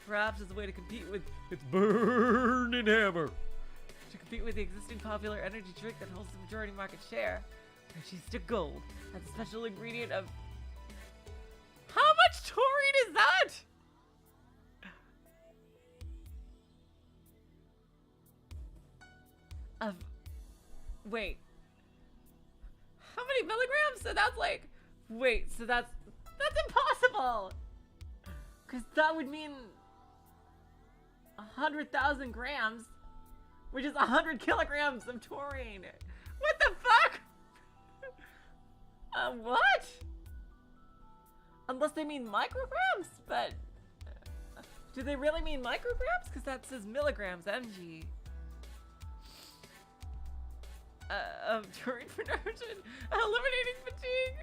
S2: Perhaps as a way to compete with its burning hammer. To compete with the existing popular energy drink that holds the majority market share, Regista Gold has a special ingredient of... How much taurine is that? Wait. How many milligrams? So that's like... Wait, so that's impossible! Because that would mean 100,000 grams, which is 100 kilograms of taurine. What the fuck? What? Unless they mean micrograms, but do they really mean micrograms? Because that says milligrams, mg. Of taurine production, eliminating fatigue.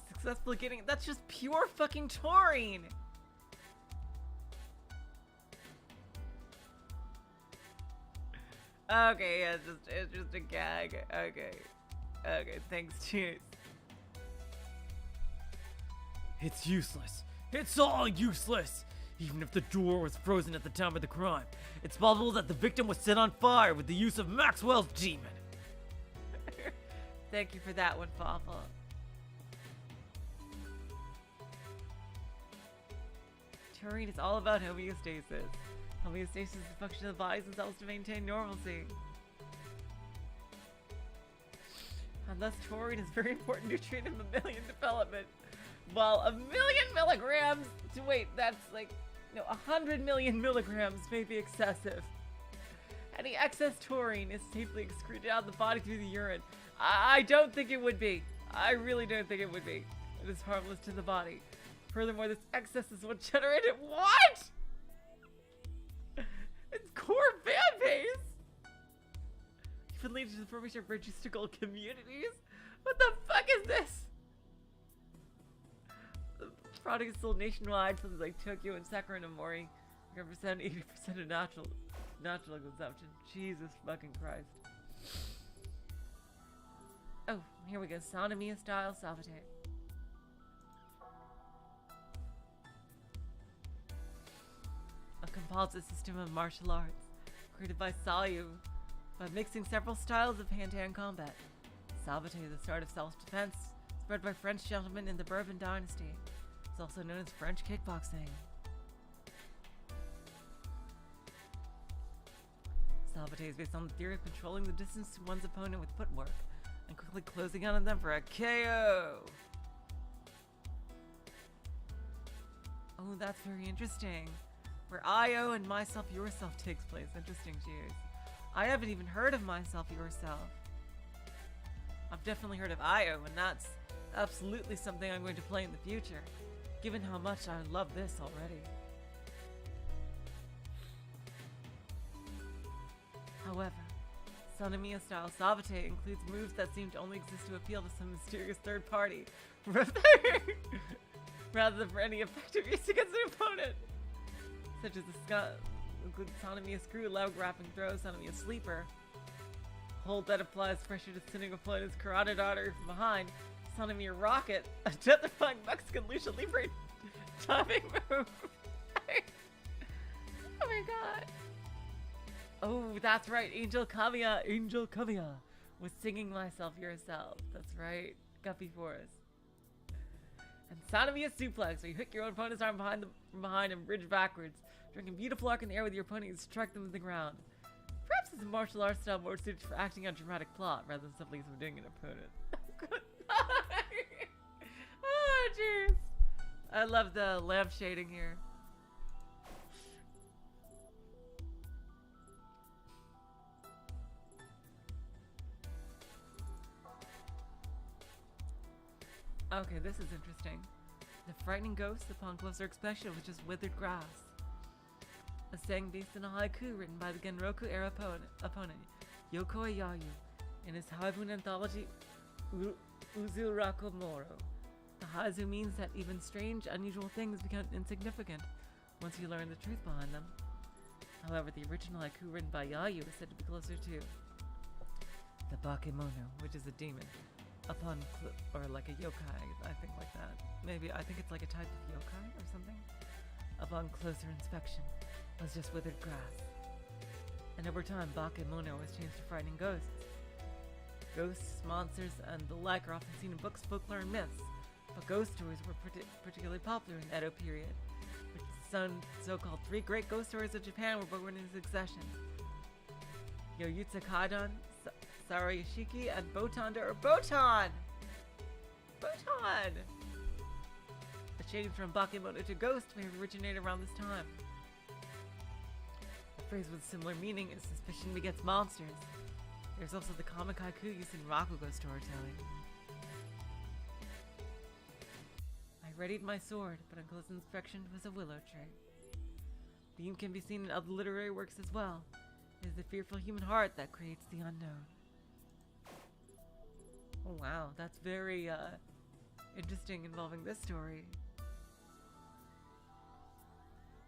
S2: Successfully getting that's just pure fucking taurine. Okay, yeah, it's just a gag. Okay, thanks, cheers.
S5: It's useless. It's all useless. Even if the door was frozen at the time of the crime, it's possible that the victim was set on fire with the use of Maxwell's demon.
S2: Thank you for that one, Fawful. Taurine is all about homeostasis. Homeostasis is the function of the bodies and cells to maintain normalcy. And thus taurine is a very important nutrient in mammalian development. While 1 million milligrams, that's like, 100 million milligrams may be excessive. Any excess taurine is safely excreted out of the body through the urine. I don't think it would be. I really don't think it would be. It is harmless to the body. Furthermore, this excess is what generated what? It's core fan base. Even leading to the formation of registical communities. What the fuck is this? The product is sold nationwide, places like Tokyo and Sakura no Mori. Represent 80% of natural consumption. Jesus fucking Christ. Oh, here we go. Sonomiya style Savate. A composite system of martial arts created by Sayu by mixing several styles of hand-to-hand combat. Savate, the start of self-defense, spread by French gentlemen in the Bourbon dynasty. It's also known as French kickboxing. Savate is based on the theory of controlling the distance to one's opponent with footwork and quickly closing in on them for a KO. Oh, that's very interesting. Where IO and Myself Yourself takes place. Interesting, cheers. I haven't even heard of Myself Yourself. I've definitely heard of IO, and that's absolutely something I'm going to play in the future, given how much I love this already. However, Sonomiya style Savate includes moves that seem to only exist to appeal to some mysterious third party, rather than for any effective use against an opponent. Such as the include Sonomiya Screw, low grappling throw, Sonomiya Sleeper. Hold that applies pressure to sending opponent's carotid artery from behind. Sonomiya Rocket, a death-defying Mexican lucha libre timing move. my god. Oh, that's right. Angel Kamiya was singing Myself Yourself. That's right. Guppy Forest. And sound of a suplex, where you hit your own opponent's arm from behind and bridge backwards, drinking a beautiful arc in the air with your opponent and strike them to the ground. Perhaps it's a martial arts style more suited for acting out dramatic plot rather than simply subduing an opponent. Good night. Oh, jeez. I love the lamp shading here. Okay, this is interesting. The frightening ghost, upon closer inspection, was just withered grass. A saying based on a haiku written by the Genroku-era opponent, Yokoi Yayu, in his haibun anthology, Uzurako Moro. The haiku means that even strange, unusual things become insignificant once you learn the truth behind them. However, the original haiku written by Yayu is said to be closer to the Bakemono, which is a demon. Upon or like a yokai, I think like that. Maybe, I think it's like a type of yokai or something. Upon closer inspection, was just withered grass. And over time, Bakemono was changed to frightening ghosts. Ghosts, monsters, and the like are often seen in books, folklore, and myths. But ghost stories were particularly popular in the Edo period, which the so-called 3 great ghost stories of Japan were born in succession. Yoyutsu Kaidan, Sarayashiki, and Botan or Botan! Botan! The shading from Bakemono to ghost may have originated around this time. A phrase with similar meaning is suspicion begets monsters. There's also the comic haiku used in Rakugo storytelling. I readied my sword, but on close inspection it was a willow tree. The theme can be seen in other literary works as well. It is the fearful human heart that creates the unknown. Oh wow, that's very interesting involving this story.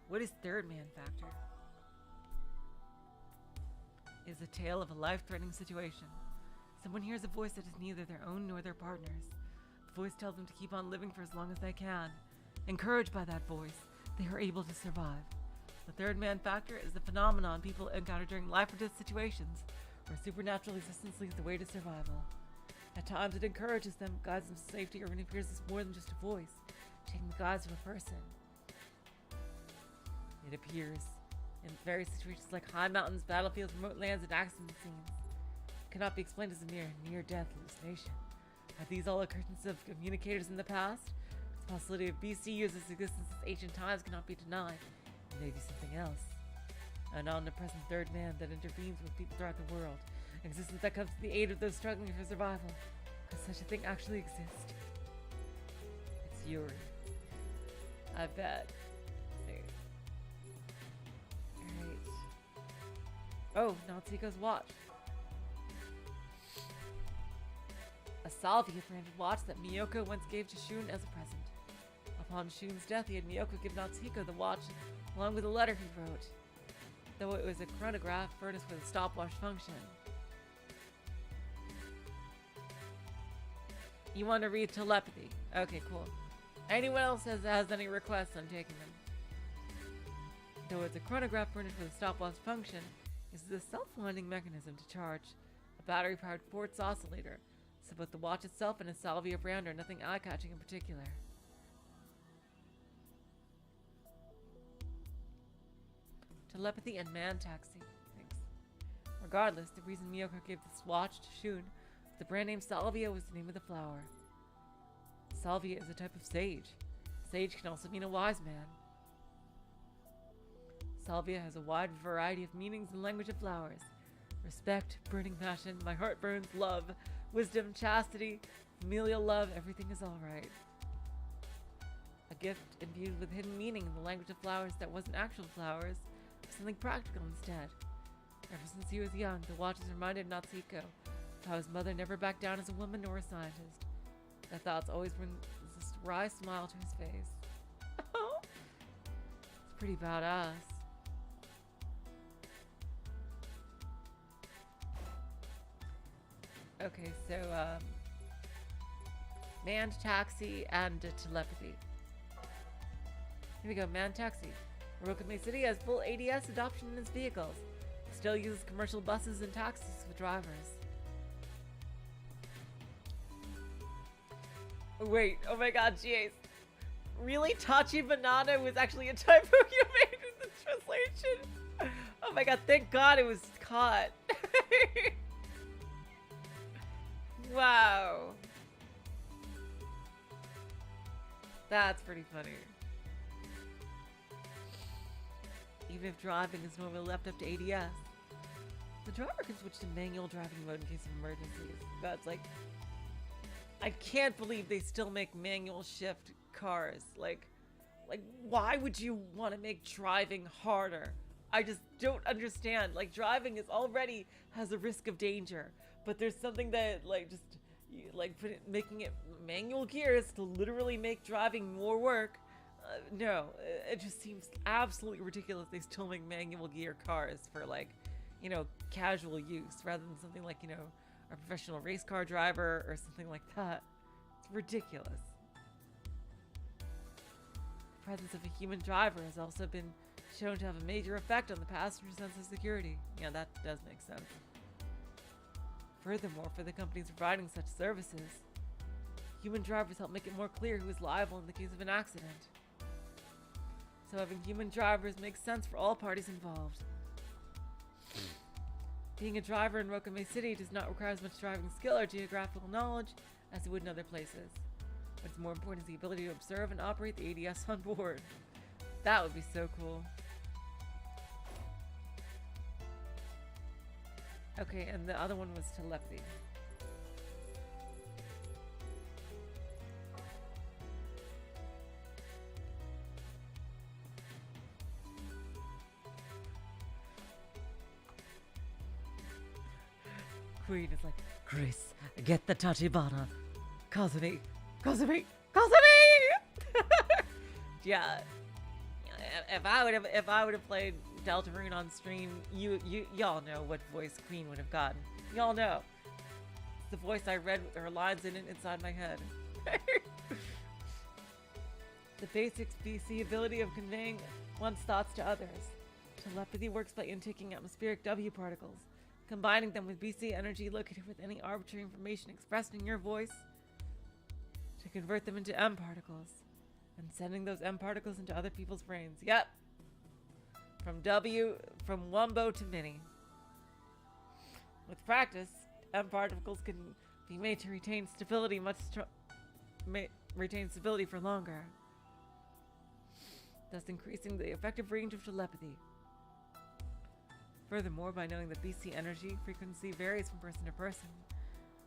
S2: What is Third Man Factor? It is a tale of a life-threatening situation. Someone hears a voice that is neither their own nor their partner's. The voice tells them to keep on living for as long as they can. Encouraged by that voice, they are able to survive. The Third Man Factor is the phenomenon people encounter during life or death situations, where supernatural existence leads the way to survival. At times it encourages them, guides them to safety, or even appears as more than just a voice, taking the guise of a person. It appears in various situations like high mountains, battlefields, remote lands, and accident scenes. It cannot be explained as a mere near-death hallucination. Are these all occurrences of communicators in the past? The possibility of BC users' existence since ancient times cannot be denied. It may be something else. An omnipresent third man that intervenes with people throughout the world. An existence that comes to the aid of those struggling for survival. Could such a thing actually exist? It's Yuri. I bet. Alright. Oh, Natsuhiko's watch. A salvia-branded watch that Miyoko once gave to Shun as a present. Upon Shun's death, he had Miyoko give Natsuhiko the watch along with a letter he wrote. Though it was a chronograph furnished with a stopwatch function. You want to read telepathy? Okay, cool. Anyone else has any requests, I'm taking them. Though it's a chronograph furnished with a stopwatch function, it's a self-winding mechanism to charge a battery-powered quartz oscillator, so both the watch itself and its salvia brand are nothing eye-catching in particular. Telepathy and man taxi. Thanks. Regardless, the reason Miyoko gave this watch to Shun, the brand name Salvia was the name of the flower. Salvia is a type of sage. Sage can also mean a wise man. Salvia has a wide variety of meanings in the language of flowers. Respect, burning passion, my heart burns, love, wisdom, chastity, familial love, everything is alright. A gift imbued with hidden meaning in the language of flowers that wasn't actual flowers, but something practical instead. Ever since he was young, the watch has reminded Natsuhiko of how his mother never backed down as a woman nor a scientist. That thoughts always bring this wry smile to his face. It's pretty badass. Okay, so, manned taxi and telepathy. Here we go, manned taxi. Rokame City has full ADS adoption in its vehicles. Still uses commercial buses and taxis with drivers. Wait, oh my god, jeez. Really? Tachi Banana was actually a typo you made in the translation? Oh my god, thank god it was caught. Wow. That's pretty funny. Even if driving is normally left up to ADS, the driver can switch to manual driving mode in case of emergencies. That's like... I can't believe they still make manual shift cars. Like, why would you want to make driving harder? I just don't understand. Like, driving is already has a risk of danger, but there's something that, like, just, making it manual gears to literally make driving more work. No, it just seems absolutely ridiculous they still make manual gear cars for, like, you know, casual use rather than something like, you know, a professional race car driver or something like that. It's ridiculous. The presence of a human driver has also been shown to have a major effect on the passenger sense of security. Yeah, that does make sense. Furthermore, for the companies providing such services, human drivers help make it more clear who is liable in the case of an accident. So having human drivers makes sense for all parties involved. Being a driver in Rokame City does not require as much driving skill or geographical knowledge as it would in other places. What's more important is the ability to observe and operate the ADS on board. That would be so cool. Okay, and the other one was telepathy. Queen is like,
S5: Chris, get the Tachibana.
S2: Kazumi, Kazumi, Kazumi! Yeah. If I would have played Deltarune on stream, y'all know what voice Queen would have gotten. Y'all know. It's the voice I read with her lines in it inside my head. The basic BC ability of conveying one's thoughts to others. Telepathy works by intaking atmospheric W particles, combining them with BC energy located with any arbitrary information expressed in your voice to convert them into M particles, and sending those M particles into other people's brains. Yep. From Wumbo to Mini. With practice, M particles can be made to retain stability for longer, thus increasing the effective range of telepathy. Furthermore, by knowing that BC energy frequency varies from person to person,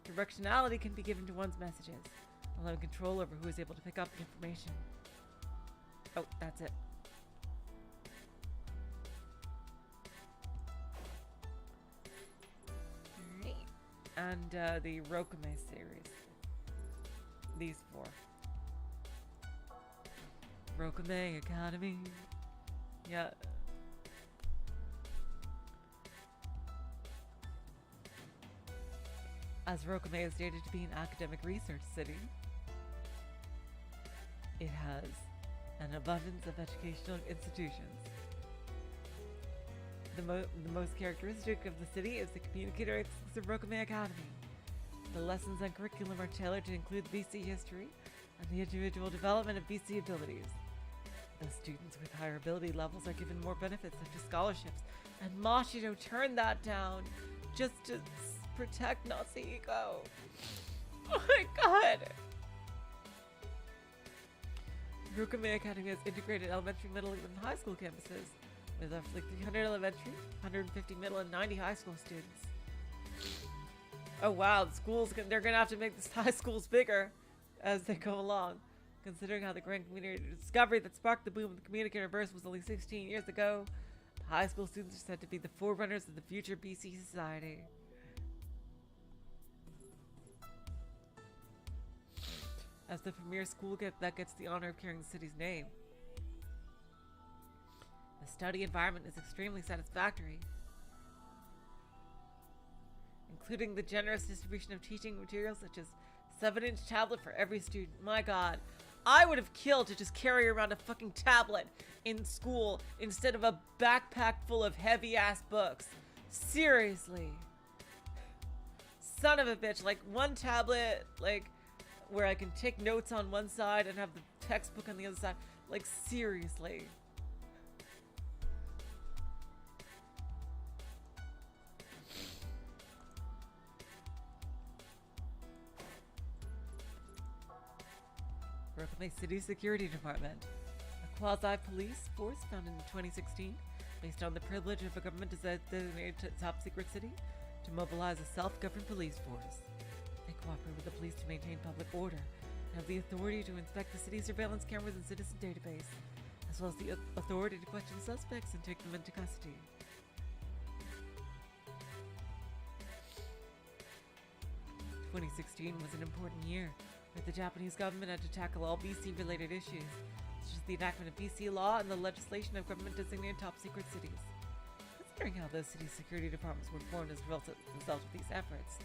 S2: directionality can be given to one's messages, allowing control over who is able to pick up information. Oh, that's it. Alright. And the Rokame series. These four. Rokame Academy. Yeah. As Rokame is stated to be an academic research city, it has an abundance of educational institutions. The most characteristic of the city is the communicator exclusive Rokame Academy. The lessons and curriculum are tailored to include BC history and the individual development of BC abilities. Those students with higher ability levels are given more benefits such as scholarships, and Mashiro turned that down just to protect Natsuhiko. Oh my god! Rokame Academy has integrated elementary, middle, and high school campuses with roughly 300 elementary, 150 middle, and 90 high school students. Oh wow, the schools, they're gonna have to make the high schools bigger as they go along. Considering how the grand community discovery that sparked the boom of the communicator verse was only 16 years ago, the high school students are said to be the forerunners of the future BC society. As the premier school that gets the honor of carrying the city's name. The study environment is extremely satisfactory, including the generous distribution of teaching materials such as 7-inch tablet for every student. My god, I would have killed to just carry around a fucking tablet in school instead of a backpack full of heavy-ass books. Seriously. Son of a bitch. Like, one tablet, like, where I can take notes on one side and have the textbook on the other side. Like, seriously. Rokume City Security Department, a quasi-police force founded in 2016 based on the privilege of a government designated top secret city to mobilize a self-governed police force. They cooperate with the police to maintain public order and have the authority to inspect the city's surveillance cameras and citizen database, as well as the authority to question suspects and take them into custody. – 2016 was an important year, where the Japanese government had to tackle all VC-related issues, such as the enactment of VC law and the legislation of government-designated top-secret cities. Considering how those city security departments were formed as a result of these efforts,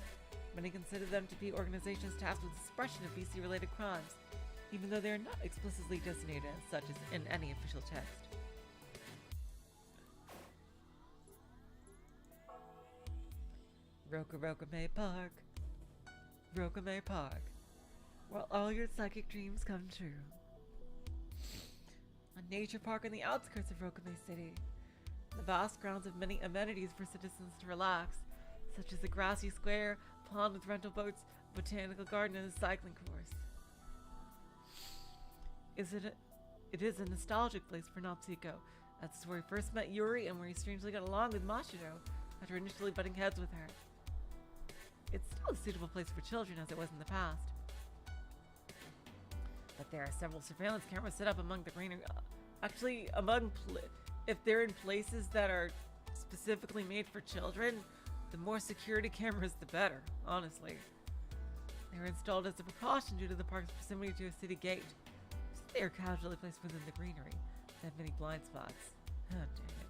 S2: many consider them to be organizations tasked with the suppression of VC-related crimes, even though they are not explicitly designated as such as in any official text. Rokume Park. Rokume Park, where all your psychic dreams come true. A nature park in the outskirts of Rokume City. The vast grounds have many amenities for citizens to relax, such as a grassy square, pond with rental boats, a botanical garden, and a cycling course. It is a nostalgic place for Natsuhiko. That's where he first met Yuri and where he strangely got along with Mashiro after initially butting heads with her. It's still a suitable place for children as it was in the past. But there are several surveillance cameras set up among the greenery. If they're in places that are specifically made for children, the more security cameras, the better, honestly. They were installed as a precaution due to the park's proximity to a city gate. So they are casually placed within the greenery. They have many blind spots. Oh, dang it.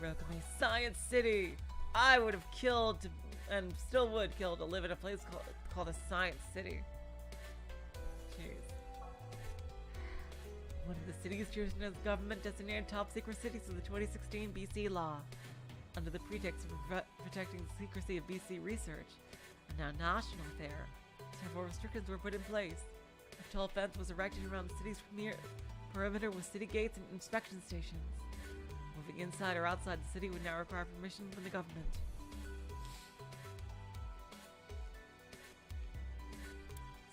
S2: Rokume Science City! I would have killed and still would kill to live in a place called a Science City. Jeez. One of the cities chosen as government-designated top-secret cities of the 2016 BC law, under the pretext of protecting the secrecy of BC research, a now national affair. Several restrictions were put in place. A tall fence was erected around the city's perimeter with city gates and inspection stations. Moving inside or outside the city would now require permission from the government.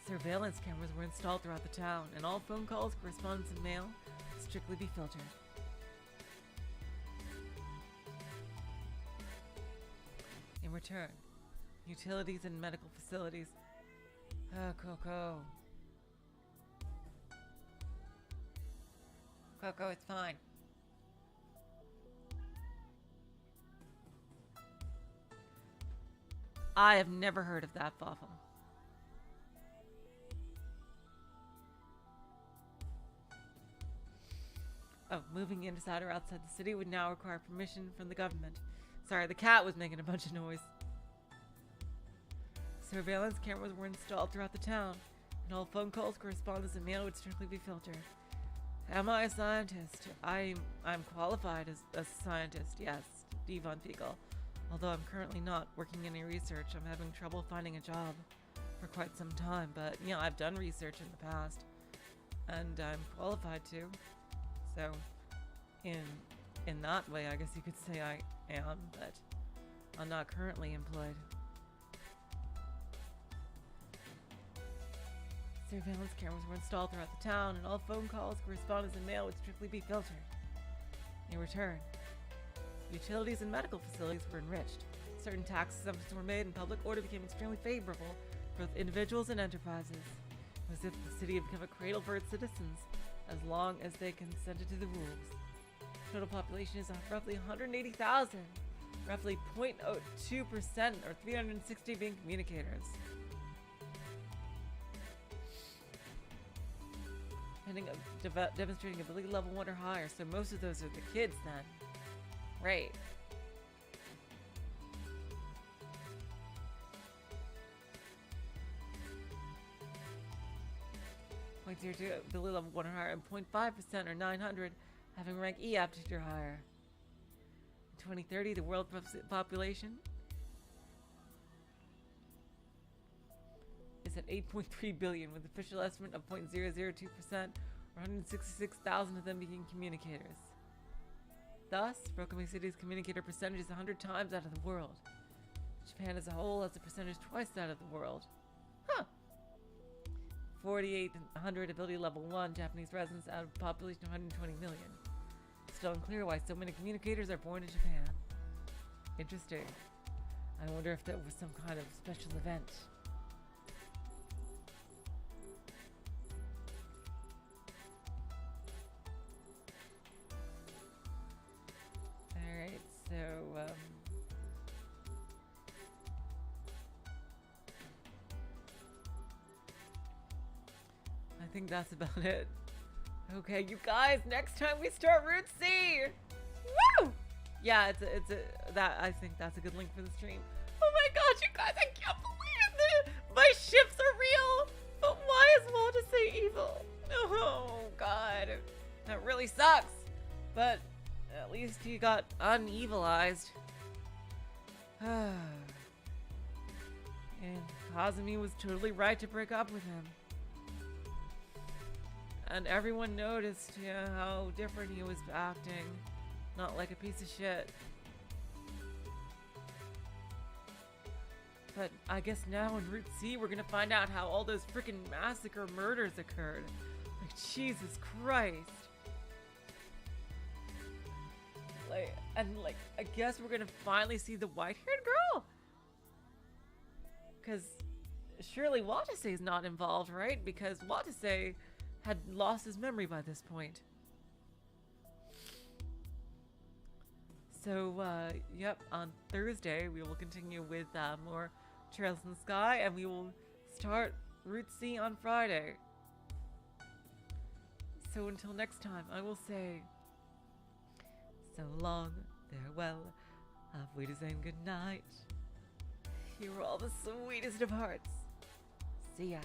S2: Surveillance cameras were installed throughout the town, and all phone calls, correspondence, and mail would strictly be filtered. In return, utilities and medical facilities. Oh, Coco. Coco, it's fine. I have never heard of that Fafum. Oh, moving inside or outside the city would now require permission from the government. Sorry, the cat was making a bunch of noise. Surveillance cameras were installed throughout the town, and all phone calls, correspondence, and mail would strictly be filtered. Am I a scientist? I'm qualified as a scientist, yes, Devon Fiegel. Although I'm currently not working any research, I'm having trouble finding a job for quite some time. But, yeah, I've done research in the past, and I'm qualified to. So, in that way, I guess you could say I am, but I'm not currently employed. Surveillance cameras were installed throughout the town, and all phone calls, correspondence, and mail would strictly be filtered. In return, utilities and medical facilities were enriched. Certain tax exemptions were made, and public order became extremely favorable for both individuals and enterprises. It was as if the city had become a cradle for its citizens, as long as they consented to the rules. Total population is roughly 180,000, roughly 0.02% or 360 being communicators. Demonstrating ability level 1 or higher, so most of those are the kids then. Right. tier 2 ability level 1 or higher, and 0.5% or 900 having rank E aptitude or higher. In 2030, the world population is at 8.3 billion, with official estimate of 0.002%, or 166,000 of them being communicators. Thus, Rokume City's communicator percentage is 100 times out of the world. Japan as a whole has a percentage twice that of the world. Huh. 4,800 ability level 1 Japanese residents out of a population of 120 million. Still unclear why so many communicators are born in Japan. Interesting. I wonder if that was some kind of special event. Alright, so, I think that's about it. Okay, you guys, next time we start Route C! Woo! Yeah, I think that's a good link for the stream. Oh my gosh, you guys, I can't believe it! My ships are real! But why is Watasae evil? Oh god. That really sucks. But at least he got unevilized. And Kazumi was totally right to break up with him. And everyone noticed, yeah, how different he was acting. Not like a piece of shit. But I guess now in Route C, we're gonna find out how all those freaking massacre murders occurred. Like, Jesus Christ. Like, I guess we're gonna finally see the white-haired girl? Because surely Watase's not involved, right? Because Watase had lost his memory by this point. So, yep, on Thursday we will continue with more Trails in the Sky, and we will start Route C on Friday. So until next time, I will say, so long, farewell, auf Wiedersehen, good night. You were all the sweetest of hearts. See ya.